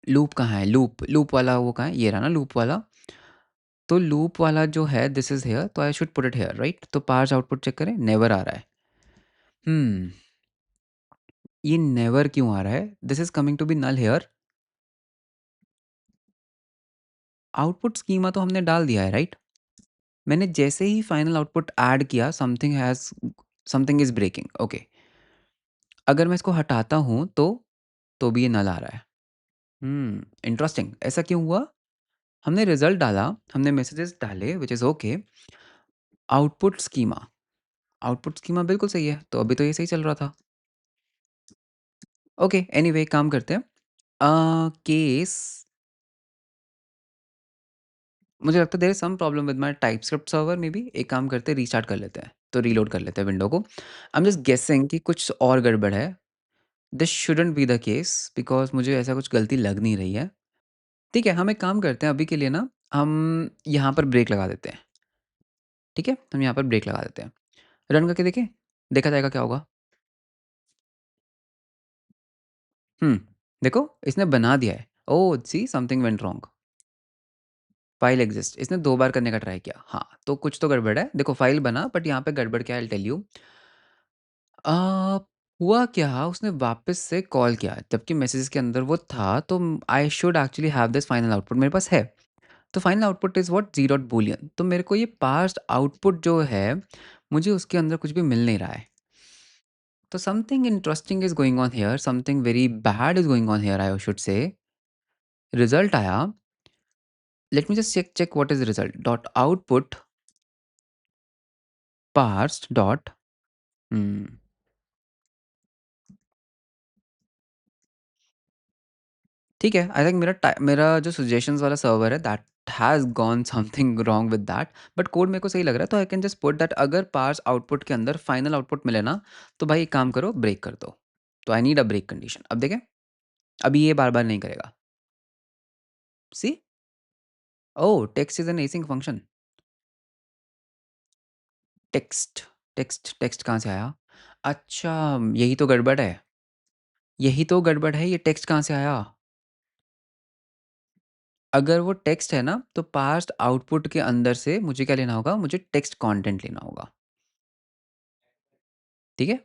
लूप कहाँ है? लूप लूप वाला वो कहाँ है? ये रहा ना लूप वाला। तो लूप वाला जो है दिस इज हेयर, तो I should put it here, right? तो पार्स आउटपुट चेक करें, नेवर आ रहा है। हम्म, ये नेवर क्यों आ रहा है? This is coming to be null here. Output schema तो हमने डाल दिया है, राइट? मैंने जैसे ही फाइनल आउटपुट ऐड किया, समथिंग इज ब्रेकिंग। ओके, अगर मैं इसको हटाता हूँ तो भी ये नल आ रहा है। इंटरेस्टिंग, ऐसा क्यों हुआ? हमने रिजल्ट डाला, हमने मैसेजेस डाले which is okay. Output schema, output schema बिल्कुल सही है, तो अभी तो ये सही चल रहा था। ओके, एनीवे काम करते हैं। केस मुझे लगता है there is some problem with my TypeScript server maybe. एक काम करते हैं रीस्टार्ट कर लेते हैं, तो रीलोड कर लेते हैं विंडो को। आई एम जस्ट गेसिंग कि कुछ और गड़बड़ है। This shouldn't be the case because मुझे ऐसा कुछ गलती लग नहीं रही है। ठीक है, हम एक काम करते हैं अभी के लिए ना, हम यहाँ पर ब्रेक लगा देते हैं, ठीक है? हम यहाँ पर ब्रेक लगा देते हैं। रन करके देखें? देखा जाएगा क्या होगा। हुँ, देखो इसने बना दिया है। Oh! See something went wrong. File exist इसने 2 बार करने का ट्राई किया। हाँ, तो कुछ तो गड़बड़ है। देखो फाइल बना बट यहाँ पे गड़बड़ क्या है आई विल टेल यू। अ, हुआ क्या उसने वापस से कॉल किया जबकि मैसेजेस के अंदर वो था, तो I should actually have this final output मेरे पास है। तो final output is what z dot boolean, तो मेरे को ये पास्ट आउटपुट जो है, मुझे उसके अंदर कुछ भी मिल नहीं रहा है। तो something interesting is going on here, something very bad is going on here I should say. Result आया, let me just check check what is result dot output parsed dot ठीक है, आई थिंक मेरा जो सजेशंस वाला सर्वर है that has gone something wrong with that, but code मेरे को सही लग रहा है, तो I can just put that अगर पार्स आउटपुट के अंदर फाइनल आउटपुट मिले ना, तो भाई एक काम करो ब्रेक कर दो। तो I need a break condition. अब देखें, अभी ये बार-बार नहीं करेगा। See? Oh! Text is an async function. Text, text कहाँ से आया? अच्छा, यही तो गड़बड़ है। यही तो गड़बड़ है, ये टेक्स्ट कहाँ से आया? अगर वो टेक्स्ट है ना, तो पास्ट आउटपुट के अंदर से मुझे क्या लेना होगा? मुझे टेक्स्ट कंटेंट लेना होगा। ठीक है?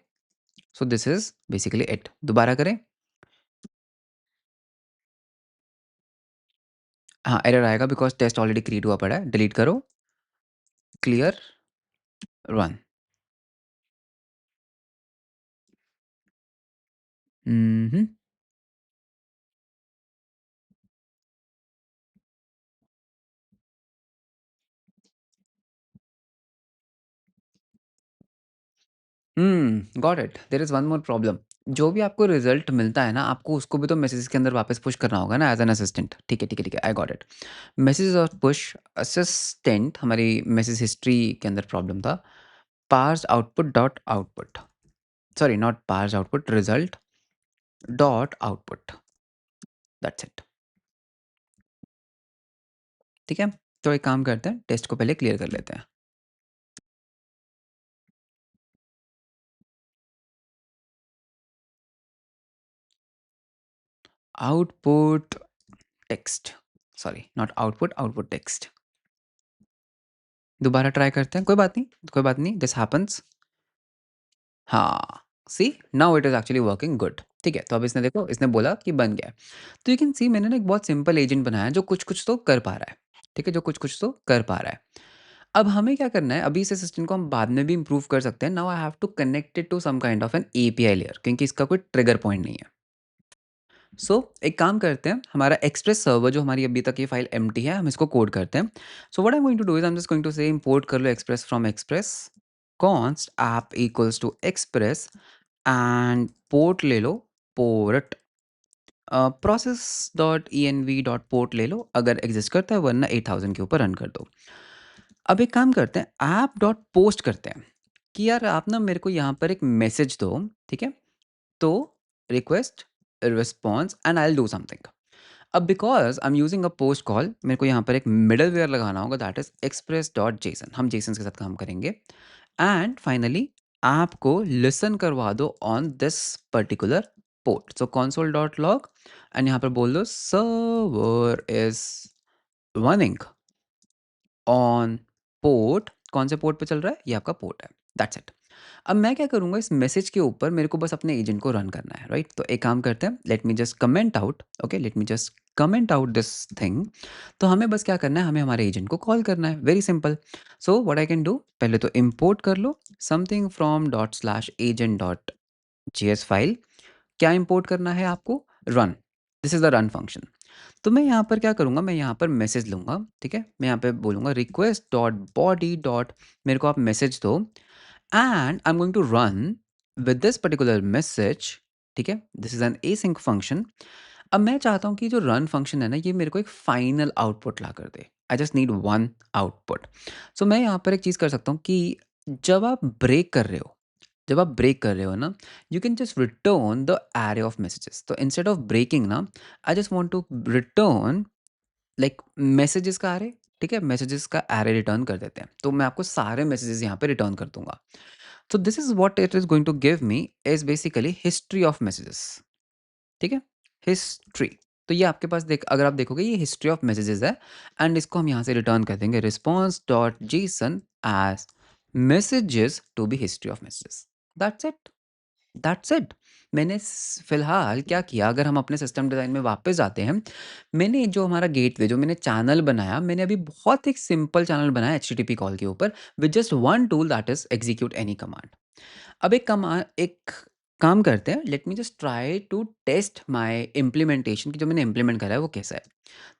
सो दिस इज़ बेसिकली इट। दोबारा करें? हाँ, एरर आएगा बिकॉज़ टेस्ट ऑलरेडी क्रिएट हुआ पड़ा है। डिलीट करो, क्लियर, रन। हुँ, हुँ। Got it. There is one more problem. जो भी आपको रिज़ल्ट मिलता है ना, आपको उसको भी तो मैसेजेस के अंदर वापस पुश करना होगा ना एज़ एन असिस्टेंट। ठीक है, ठीक है, ठीक है, आई गॉट इट। मैसेजेस और पुश असिस्टेंट हमारी मैसेज हिस्ट्री के अंदर प्रॉब्लम था। Parse output dot output, sorry not parse output, result dot output, that's it. ठीक है? तो एक काम करते हैं, टेस्ट को पहले क्लियर कर लेते हैं। Output text, sorry not output, output text. दोबारा ट्राई करते हैं, कोई बात नहीं, दिस हैपेंस। हाँ, see now it is actually working good. ठीक है, तो अब इसने देखो इसने बोला कि बन गया है। तो यू कैन सी मैंने ना एक बहुत सिंपल एजेंट बनाया है जो कुछ-कुछ तो कर पा रहा है। ठीक है, जो कुछ-कुछ तो कर पा रहा है। अब हमें क्या करना है, अभी इस असिस्टेंट को हम बाद में भी इम्प्रूव कर सकते हैं। Now I have to connect it to some kind of an API layer क्योंकि इसका कोई ट्रिगर पॉइंट नहीं है। सो एक काम करते हैं, हमारा एक्सप्रेस सर्वर जो हमारी अभी तक ये फाइल एम्प्टी है, हम इसको कोड करते हैं। So what I am going to do is I am just going to say import कर लो express from express, const app equals to express and port ले लो, port process dot E N V dot port ले लो अगर एग्जिस्ट करता है, वरना 8000 के ऊपर रन कर दो। अब एक काम करते हैं, ऐप डॉट पोस्ट करते हैं कि यार आप ना मेरे को यहाँ पर एक मैसेज दो, ठीक है? तो request, response and I will do something. अब because I am using a post call, मेरे को यहाँ पर एक मिडलवेयर लगाना होगा that is express dot JSON. हम जेसन के साथ काम करेंगे एंड फाइनली ऐप को लिसन करवा दो on this particular port. So console dot log and यहाँ पर बोल दो server is running on port. कौन से पोर्ट पे चल रहा है? ये आपका पोर्ट है। That's it. अब मैं क्या करूँगा, इस मैसेज के ऊपर मेरे को बस अपने एजेंट को रन करना है, राइट? तो एक काम करते हैं, let me just comment out, okay, late me just comment out this thing. तो हमें बस क्या करना है, हमें हमारे एजेंट को कॉल करना है, very simple. So what I can do, पहले तो इम्पोर्ट कर लो something from dot slash agent dot JS file. क्या इम्पोर्ट करना है आपको? Run. This is the run function. तो मैं यहाँ पर क्या करूँगा, मैं यहाँ पर मैसेज लूँगा, ठीक है? मैं यहाँ पे बोलूँगा रिक्वेस्ट डॉट बॉडी डॉट, मेरे को आप मैसेज दो and I am going to run with this particular message, ठीक है? This is an async function. अब मैं चाहता हूँ कि जो रन फंक्शन है ना, ये मेरे को एक फाइनल आउटपुट ला कर दे। I just need one output. So मैं यहाँ पर एक चीज़ कर सकता हूँ कि जब आप ब्रेक कर रहे हो जब आप ब्रेक कर रहे हो ना, you can just return the array of messages. तो इंस्टेड ऑफ ब्रेकिंग ना, I just want to return like messages का एरे। ठीक है, मैसेजेस का एरे रिटर्न कर देते हैं, तो मैं आपको सारे मैसेजेस यहाँ पे रिटर्न कर दूंगा। So this is what it is going to give me is basically history of messages। ठीक है, हिस्ट्री। तो ये आपके पास देख, अगर आप देखोगे ये हिस्ट्री ऑफ मैसेजेस है, एंड इसको हम यहाँ से रिटर्न कर देंगे response dot JSON as messages to be history of messages. That's it, that's it. मैंने फिलहाल क्या किया, अगर हम अपने सिस्टम डिज़ाइन में वापस जाते हैं, मैंने जो हमारा गेटवे, जो मैंने चैनल बनाया, मैंने अभी बहुत एक सिंपल चैनल बनाया एचटीटीपी कॉल के ऊपर with just one tool, that is execute any command. अब एक काम करते हैं, let me just try to test my implementation कि जो मैंने इम्प्लीमेंट करा है वो कैसा है।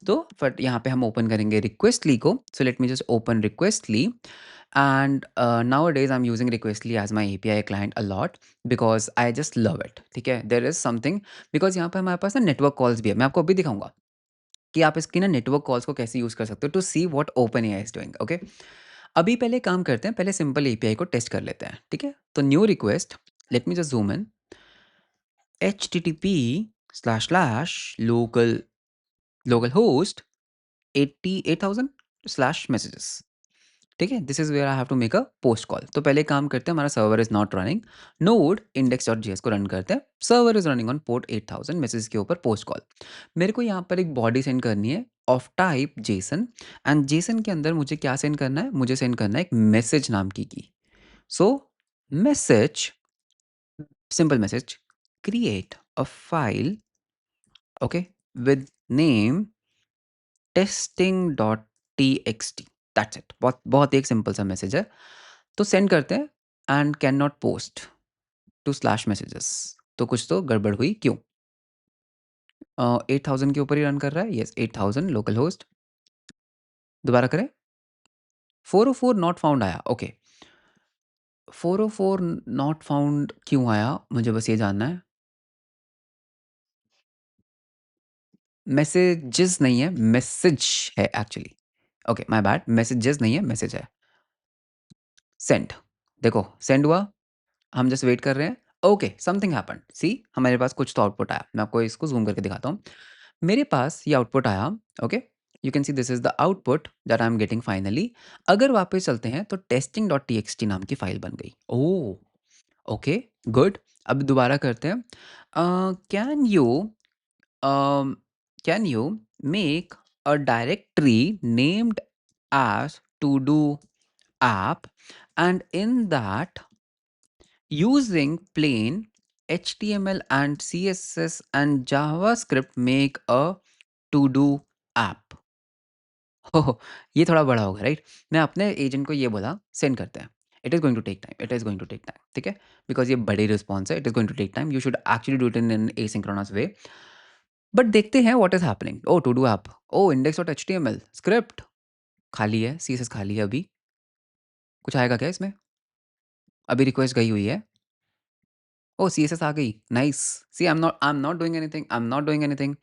तो फट यहाँ पे हम ओपन करेंगे रिक्वेस्टली को। So let me just open Requestly, and nowadays I'm using requestly as my API client a lot because I just love it। ठीक है, there is something because यहाँ पे हमारे पास ना नेटवर्क कॉल्स भी है। मैं आपको अभी दिखाऊंगा कि आप इसकी ना नेटवर्क कॉल्स को कैसे यूज़ कर सकते हो to see what OpenAI is doing. Okay, अभी पहले काम करते हैं, पहले सिंपल एपीआई को टेस्ट कर लेते हैं। ठीक है, तो new request, let me just zoom in, http//local localhost 88,000/messages। ठीक है, this is where I have to make a post call. तो पहले काम करते हैं, हमारा server is not running, node index.js को रन करते हैं, server is running on port 8000 message के ऊपर पोस्ट कॉल। मेरे को यहाँ पर एक बॉडी सेंड करनी है of type Jason, and Jason के अंदर मुझे क्या सेंड करना है, मुझे सेंड करना है एक मैसेज नाम की। So message, simple message, create a file, okay, with name testing.txt। That's it, बहुत बहुत एक सिंपल सा मैसेज है। तो सेंड करते हैं, and can not post to slash messages. तो कुछ तो गड़बड़ हुई, क्यों? 8000 के ऊपर ही रन कर रहा है, यस 8000 लोकल होस्ट। दोबारा करें, 404 नॉट फाउंड आया। ओके, 404 नॉट फाउंड क्यों आया, मुझे बस ये जानना है। मैसेजेस नहीं है, मैसेज है actually. Okay my bad, messages नहीं है, मैसेज है। सेंड, देखो सेंड हुआ, हम जस्ट वेट कर रहे हैं। ओके, समथिंग हैपेंड, सी हमारे पास कुछ तो आउटपुट आया। मैं आपको इसको जूम करके दिखाता हूँ। मेरे पास ये आउटपुट आया। Okay, you can see this is the output that I am getting finally. अगर वापस चलते हैं तो testing dot T x T नाम की फाइल बन गई। ओह, ओके, गुड। अब दोबारा करते हैं। Can you make a directory named as to do app, and in that using plain HTML and CSS and JavaScript make a to do app। हो, ये थोड़ा बड़ा होगा राइट। मैं अपने एजेंट को ये बोला, सेंड करते हैं, it is going to take time, it is going to take time. ठीक है, बिकॉज ये बड़ी रिस्पॉन्स है, it is going to take time, you should actually do it in an asynchronous way. But देखते हैं what is happening. Oh to do app, oh index dot H T M L script खाली है, सी एस एस खाली है। अभी कुछ आएगा क्या इसमें? अभी रिक्वेस्ट गई हुई है। ओह! सीएसएस आ गई, nice. See I am not doing anything, I am not doing anything.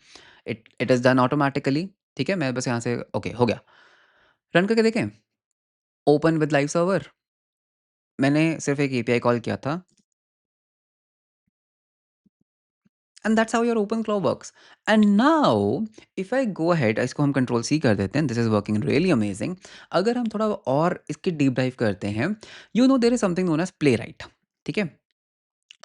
It is done automatically. ठीक है, मैं बस यहाँ से ओके हो गया। रन करके देखें, ओपन विद लाइव सर्वर। मैंने सिर्फ एक एपीआई कॉल किया था, and that's how your open claw works. And now if I go ahead, इसको हम कंट्रोल सी कर देते हैं, this is working really amazing. अगर हम थोड़ा और इसकी डीप डाइव करते हैं, you know there is something known as Playwright. ठीक है,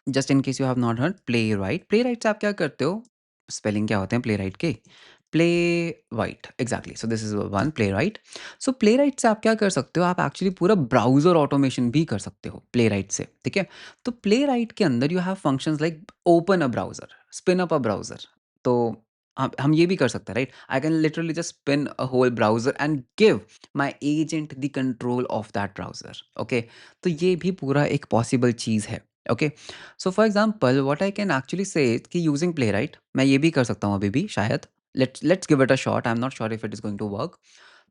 just in case you have not heard, Playwright से आप क्या करते हो, स्पेलिंग क्या होते हैं प्ले राइट के? Play white, exactly. So this is one play right. So play right से आप क्या कर सकते हो, आप एक्चुअली पूरा ब्राउजर ऑटोमेशन भी कर सकते हो प्ले राइट से। ठीक है, तो प्ले राइट के अंदर you have functions like open a browser, spin up a browser. तो हम ये भी कर सकते हैं right. I can literally just spin a whole browser and give my agent the control of that browser. Okay, तो ये भी पूरा एक पॉसिबल चीज़ है। Okay, so for example what I can actually say कि यूजिंग प्लेराइट मैं ये भी कर सकता हूँ अभी भी शायद। Let's give it a shot, I am not sure if it is going to work.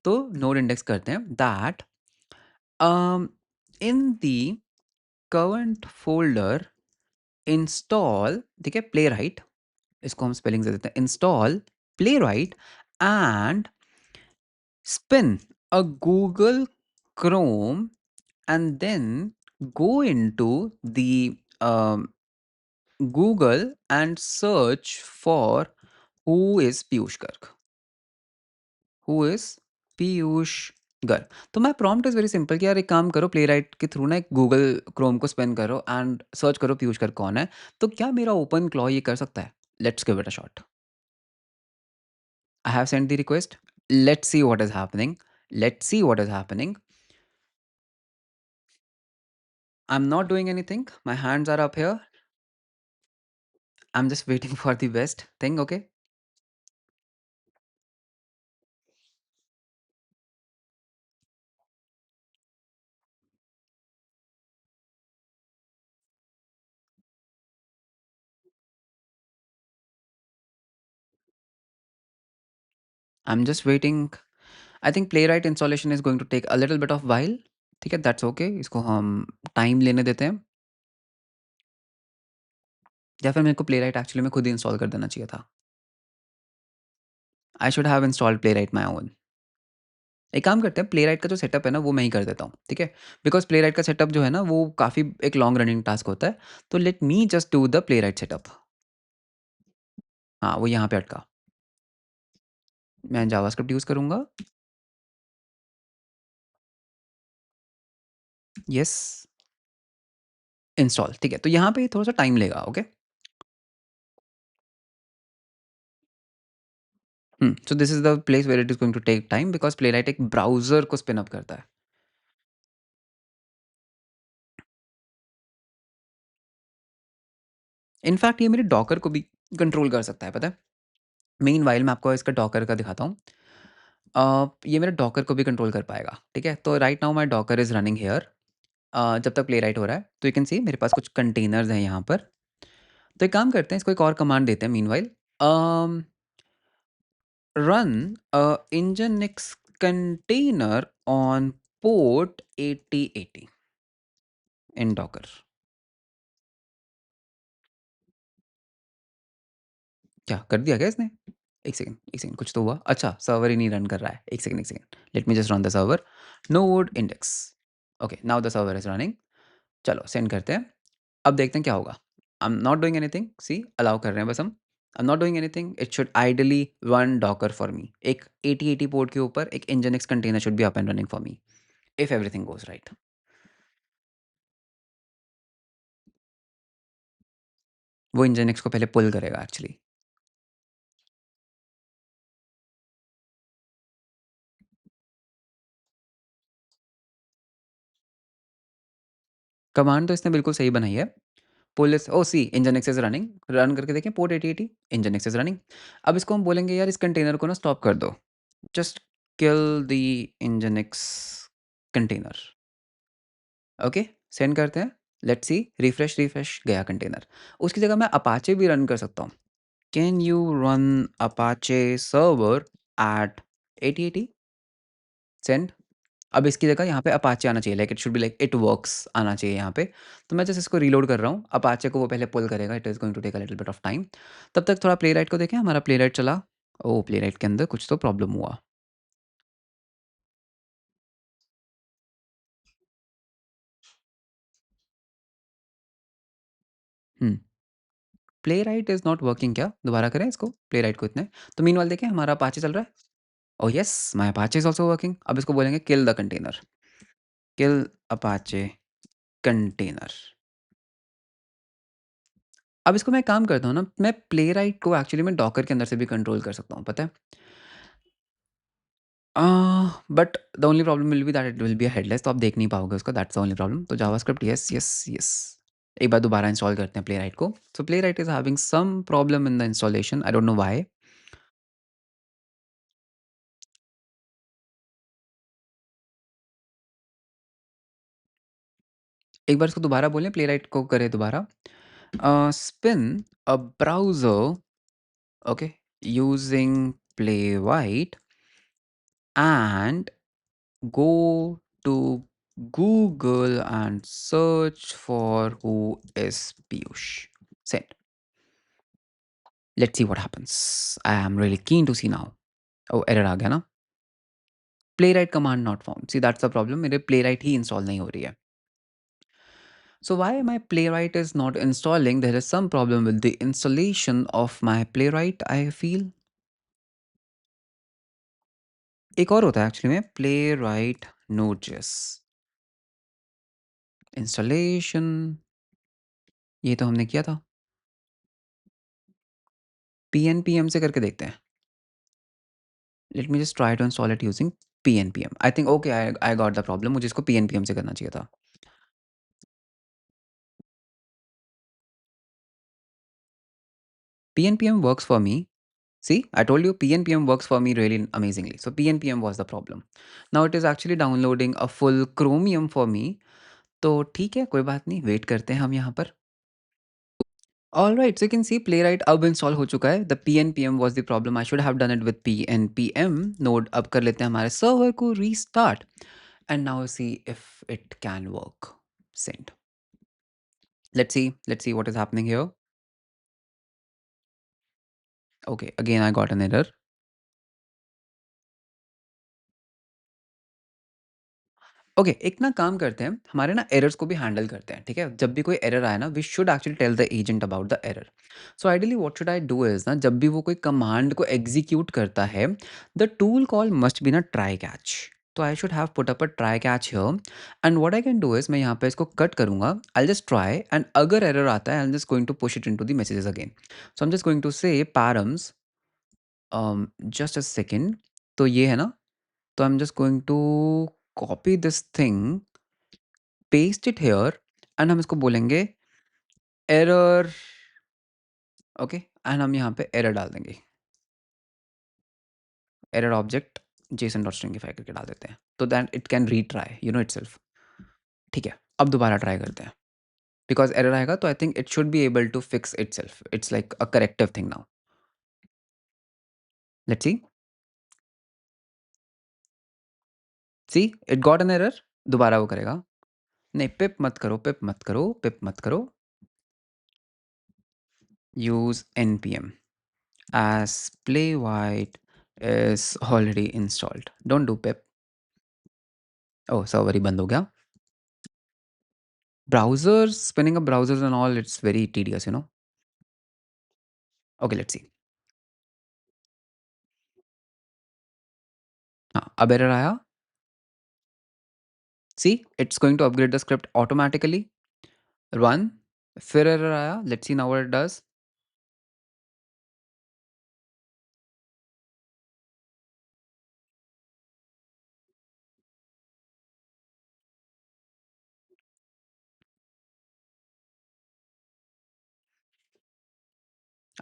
तो नोड इंडेक्स करते हैं that in the current folder install, ठीक है, प्लेराइट, इसको हम स्पेलिंग दे देते हैं, install Playwright and spin a Google Chrome and then go into the Google and search for who is Piyush Garg. Who is Piyush Garg. तो my prompt is very simple कि यार एक काम करो प्लेराइट के थ्रू ना एक गूगल क्रोम को स्पिन करो एंड सर्च करो पीयूष गर्ग कौन है। तो क्या मेरा ओपन क्लॉ ये कर सकता है? Let's give it a shot. I have send the request. Let's see what is happening. Let's see what is happening. I am not doing anything. My hands are up here. I am just waiting for the best thing, okay? I am just waiting. I think Playwright installation is going to take a little bit of while. ठीक है, दैट्स ओके। इसको हम टाइम लेने देते हैं। या फिर मेरे को प्लेराइट एक्चुअली में खुद ही इंस्टॉल कर देना चाहिए था। आई should have installed playwright my own. एक काम करते हैं, प्लेराइट का जो सेटअप है ना वो मैं ही कर देता हूँ, ठीक है? बिकॉज़ प्लेराइट का सेटअप जो है ना वो काफ़ी एक लॉन्ग रनिंग टास्क होता है। तो let me just do the Playwright setup. हाँ, वो यहाँ पे अटका। मैं जावास्क्रिप्ट यूज़ करूँगा। येस, इंस्टॉल, ठीक है। तो यहाँ पे थोड़ा-सा टाइम लेगा, okay? So this is the place where it is going to take time because Playwright एक ब्राउज़र को स्पिन अप करता है। इनफैक्ट ये मेरे डॉकर को भी कंट्रोल कर सकता है, पता है? मीनव्हाइल मैं आपको इसका डॉकर का दिखाता हूँ। ये मेरे डॉकर को भी कंट्रोल कर पाएगा, ठीक है? तो right now my Docker is running here. जब तक प्लेराइट हो रहा है तो यू कैन सी मेरे पास कुछ कंटेनर्स हैं यहाँ पर। तो एक काम करते हैं, इसको एक और कमांड देते हैं meanwhile. Run nginx container on port 8080 in Docker. क्या कर दिया क्या इसने? एक सेकंड, कुछ तो हुआ। अच्छा, सर्वर ही नहीं रन कर रहा है। एक second, let me just run the server. Node index. Okay, now the server is running. चलो सेंड करते हैं। अब देखते हैं क्या होगा। I am not doing anything, see allow कर रहे हैं बस हम। I am not doing anything, it should ideally run Docker for me. एक 8080 पोर्ट के ऊपर एक nginx container should be up and running for me if everything goes right. वो nginx को पहले पुल करेगा एक्चुअली। कमांड तो इसने बिल्कुल सही बनाई है। Pull is oh see nginx is running. Run करके देखें पोर्ट 8080, nginx इज रनिंग। अब इसको हम बोलेंगे यार इस कंटेनर को ना स्टॉप कर दो। Just kill the nginx container. Okay, send करते हैं। लेट्स सी, रिफ्रेश रिफ्रेश गया कंटेनर। उसकी जगह मैं अपाचे भी रन कर सकता हूँ। Can you run Apache server at 8080? Send. अब इसकी जगह यहाँ पे अपाचे आना चाहिए, like it should be like it works आना चाहिए यहाँ पे। तो मैं जस्ट इसको रीलोड कर रहा हूँ। अपाचे को वो पहले पुल करेगा, it is going to take a little bit of time. तब तक थोड़ा प्ले राइट को देखें, हमारा प्ले राइट चला। ओ, प्ले राइट के अंदर कुछ तो प्रॉब्लम हुआ। Play right is not working क्या? दोबारा करें इसको, प्ले राइट को इतने। तो मीनवाइल देखें हमारा अपाचे चल रहा है। Oh yes, my Apache is also working. अब इसको बोलेंगे kill the container. Kill Apache container. अब इसको मैं एक काम करता हूँ ना, मैं प्ले राइट को एक्चुअली मैं डॉकर के अंदर से भी कंट्रोल कर सकता हूँ, पता है? But the only problem will be that it will be headless, तो आप देख नहीं पाओगे उसको, दैट्स द ओनली प्रॉब्लम। तो जावास्क्रिप्ट यस, यस, यस। एक बार दोबारा इंस्टॉल करते हैं प्लेराइट को। So Playwright is having some problem in the installation, I don't know why. एक बार इसको दोबारा बोलें, प्लेराइट को करें दोबारा। Spin a browser, okay, using Playwright and go to Google and search for who is Piyush. Send. Let's see what happens. I am really keen to see now. Oh, error आ गया ना? Playwright command not found, see that's the problem, मेरे प्लेराइट ही इंस्टॉल नहीं हो रही है। So why my playwright is not installing? There is some problem with the installation of my playwright, I feel. एक और होता है एक्चुअली में playwright node.js installation, ये तो हमने किया था। pnpm से करके देखते हैं। Let me just try to install it using pnpm. I think okay, I got the problem. मुझे इसको pnpm से करना चाहिए था। pnpm works for me. See, I told you pnpm works for me really amazingly. So pnpm was the problem. Now it is actually downloading a full Chromium for me. तो ठीक है, कोई बात नहीं, वेट करते हैं हम यहाँ पर। Alright, so you can C playwright अब इंस्टॉल हो चुका है। The pnpm was the problem, I should have done it with pnpm node. अब कर लेते हैं हमारे सर्वर को restart and now see if it can work. Send. Let's see what is happening here. Okay, again I got an error. Okay, एक ना काम करते हैं, हमारे ना एरर्स को भी हैंडल करते हैं, ठीक है? जब भी कोई एरर आए ना, we should actually tell the agent about the error. So ideally what should I do is ना, जब भी वो कोई कमांड को एग्जीक्यूट करता है, the tool call must be ना ट्राई कैच। तो I should have put up a try catch here and what I can do is मैं यहाँ पे इसको कट करूँगा। आई जस्ट ट्राई एंड अगर एरर आता है I am just going to push it into the messages again. So I am just going to say params just a second. तो ये है ना, तो I am just going to copy this thing, paste it here and हम इसको बोलेंगे एरर। ओके, एंड हम यहाँ पे एरर डाल देंगे, error object Jason dot stringify करके डाल देते हैं, तो that it can retry you know itself. ठीक है, अब दोबारा ट्राई करते हैं, बिकॉज एरर आएगा तो I think it should be able to fix itself, it's like a corrective thing now. Let's see it got an error. दोबारा वो करेगा। नहीं, पिप मत करो, पिप मत करो, पिप मत करो। यूज npm as playwright is already installed, don't do pip। ओह, सर्वर ही बंद हो गया। Browsers, spinning up browsers and all, it's very tedious, you know. Okay, let's see. हाँ, अब एरर आया। See, it's going to upgrade the script automatically. Run, फिर एरर आया। Let's see now what it does.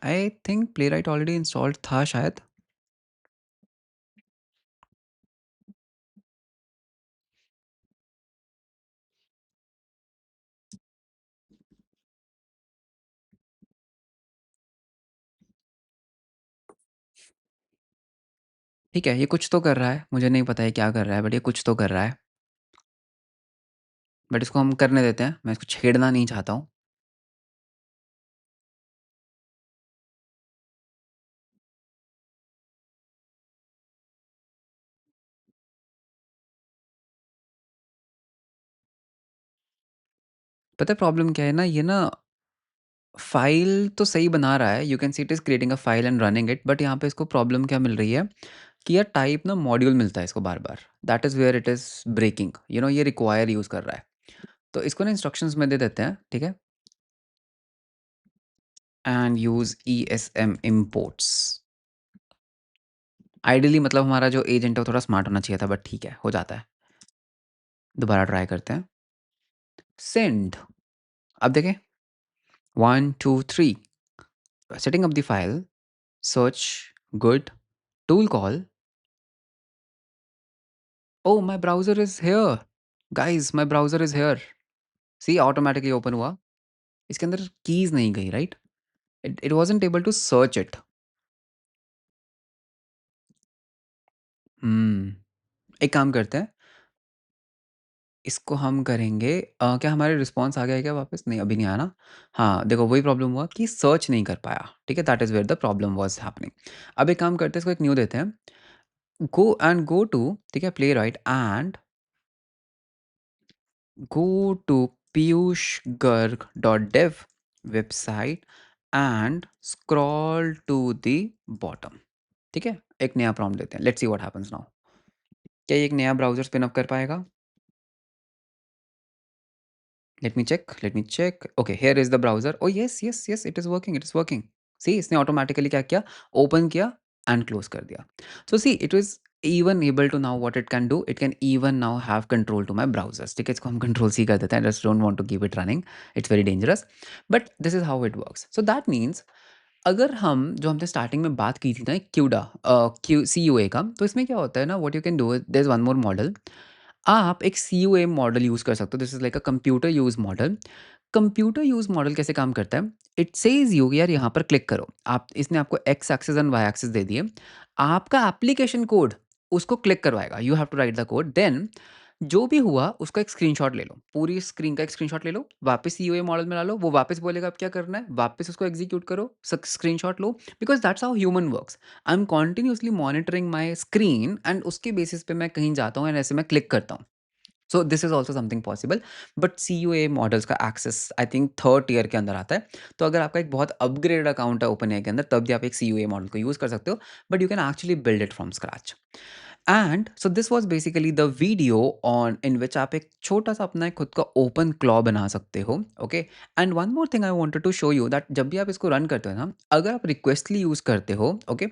I think Playwright already installed था शायद। ठीक है, ये कुछ तो कर रहा है, मुझे नहीं पता है क्या कर रहा है, बट ये कुछ तो कर रहा है। बट इसको हम करने देते हैं, मैं इसको छेड़ना नहीं चाहता हूँ। पता है प्रॉब्लम क्या है ना, ये ना फाइल तो सही बना रहा है, you can C it is creating a file and running it, but यहाँ पे इसको प्रॉब्लम क्या मिल रही है कि यार टाइप ना मॉड्यूल मिलता है इसको बार बार। That is where it is breaking, you know, ये रिक्वायर यूज़ कर रहा है। तो इसको ना इंस्ट्रक्शंस में दे देते हैं, ठीक है, and use ESM imports. Ideally मतलब हमारा जो एजेंट है वो थोड़ा स्मार्ट होना चाहिए था, बट ठीक है, हो जाता है। दोबारा ट्राई करते हैं। सेंड। अब देखें, 1 2 3, setting up the file, search, good, tool call. Oh, my browser is here, guys my browser is here. See automatically open हुआ। इसके अंदर कीज़ नहीं गई, right? It it wasn't able to search it. एक काम करते हैं, इसको हम करेंगे क्या हमारे रिस्पॉन्स आ गया है क्या वापस? नहीं, अभी नहीं आया ना? हाँ, देखो वही प्रॉब्लम हुआ कि सर्च नहीं कर पाया, ठीक है? That is where the problem was happening. अब एक काम करते हैं, इसको एक न्यू देते हैं, गो टू, ठीक है, playwright and go to piyushgarg.dev website and scroll to the bottom. ठीक है, एक नया प्रॉम्प्ट देते हैं, let's see what happens now. क्या ये एक नया ब्राउज़र स्पिन अप कर पाएगा? Let me check. Okay, here is the browser. Oh yes, yes, yes, it is working. See इसने ऑटोमैटिकली क्या किया? ओपन किया एंड क्लोज़ कर दिया। So see it is even able to now what it can do, it can even now have control to my browsers, ठीक है, इसको हम कंट्रोल सी कर देते हैं, just don't want to keep it running, it's very dangerous, but this is how it works. So that means अगर हम जो हमने स्टार्टिंग में बात की थी ना CUDA Q C U A का, तो इसमें क्या होता है ना, what you can do, there is one more model. आप एक C U A model use कर सकते हो, this is like a computer use model. Computer use model कैसे काम करता है? इट सेज यू यार यहाँ पर क्लिक करो, आप इसने आपको X axis and Y axis दे दिए, आपका एप्लीकेशन कोड उसको क्लिक करवाएगा, you have to write the code, then जो भी हुआ उसका एक स्क्रीनशॉट ले लो, पूरी स्क्रीन का एक स्क्रीनशॉट ले लो, वापस सीओए मॉडल में डालो, वो वापस बोलेगा अब क्या करना है, वापस उसको एग्जीक्यूट करो, screenshot low, because that's how human works. I am continuously monitoring my screen and उसके बेसिस पे मैं कहीं जाता हूँ एंड ऐसे मैं क्लिक करता हूँ। So this is also something possible, but C U A models का access I think third year के अंदर आता है। तो अगर आपका एक बहुत अपग्रेड अकाउंट है ओपन ए के अंदर, तब भी आप एक सी यू ए मॉडल को यूज़ कर सकते हो, but you can actually build it from scratch. And so this was basically the video on in which आप एक छोटा सा अपना एक खुद का ओपन क्लॉ बना सकते हो। Okay, and one more thing I wanted to show you that जब भी आप इसको रन करते हो ना, अगर आप रिक्वेस्टली यूज़ करते हो, okay,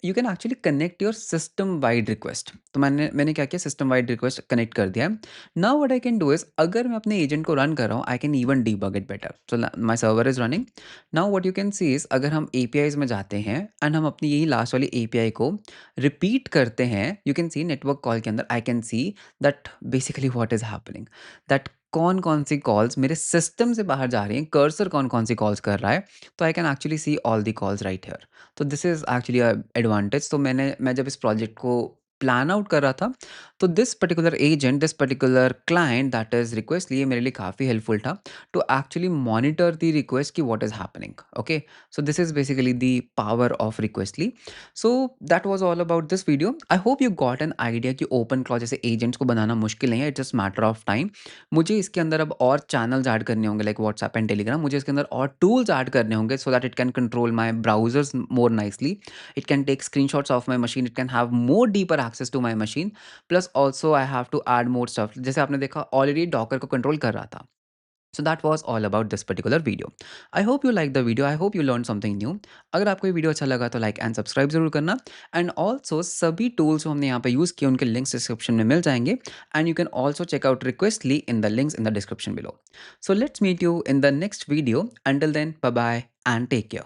you can actually connect your system wide request. तो मैंने मैंने क्या किया, सिस्टम वाइड रिक्वेस्ट कनेक्ट कर दिया है। Now what I can do is, अगर मैं अपने एजेंट को रन कर रहा हूँ, I can even debug it better. So my server is running. Now what you can C is, अगर हम एपीआईज में जाते हैं एंड हम अपनी यही लास्ट वाली एपीआई को रिपीट करते हैं, you can C network call के अंदर I can see that basically what is happening, that कौन कौन सी कॉल्स मेरे सिस्टम से बाहर जा रही हैं, कर्सर कौन कौन सी कॉल्स कर रहा है। तो I can actually see all the calls right here. तो this is actually a advantage. तो मैं जब इस प्रोजेक्ट को प्लान आउट कर रहा था, तो this particular agent, this particular client that is Requestly, ये मेरे लिए काफ़ी हेल्पफुल था to actually monitor the request कि what is happening. Okay, so this is basically the power of Requestly. So that was all about this video. I hope you got an idea कि ओपन क्लॉ जैसे एजेंट्स को बनाना मुश्किल नहीं है, it's just matter of time. मुझे इसके अंदर अब और चैनल्स ऐड करने होंगे लाइक व्हाट्सएप एंड टेलीग्राम, मुझे इसके अंदर और टूल्स ऐड करने होंगे so that it can control my browsers more nicely, it can take screenshots of my machine, it can have more deeper access to my machine, plus also I have to add more stuff, जैसे आपने देखा ऑलरेडी डॉकर को कंट्रोल कर रहा था। So that was all about this particular video. I hope you liked the video. I hope you learned something new. अगर आपको ये वीडियो अच्छा लगा तो लाइक एंड सब्सक्राइब जरूर करना। एंड ऑल्सो सभी टूल्स जो हमने यहाँ पे यूज़ किए उनके लिंक्स डिस्क्रिप्शन में मिल जाएंगे, and you can also check out Requestly in the links in the description below. So let's meet you in the next video. Until then, bye bye and take care.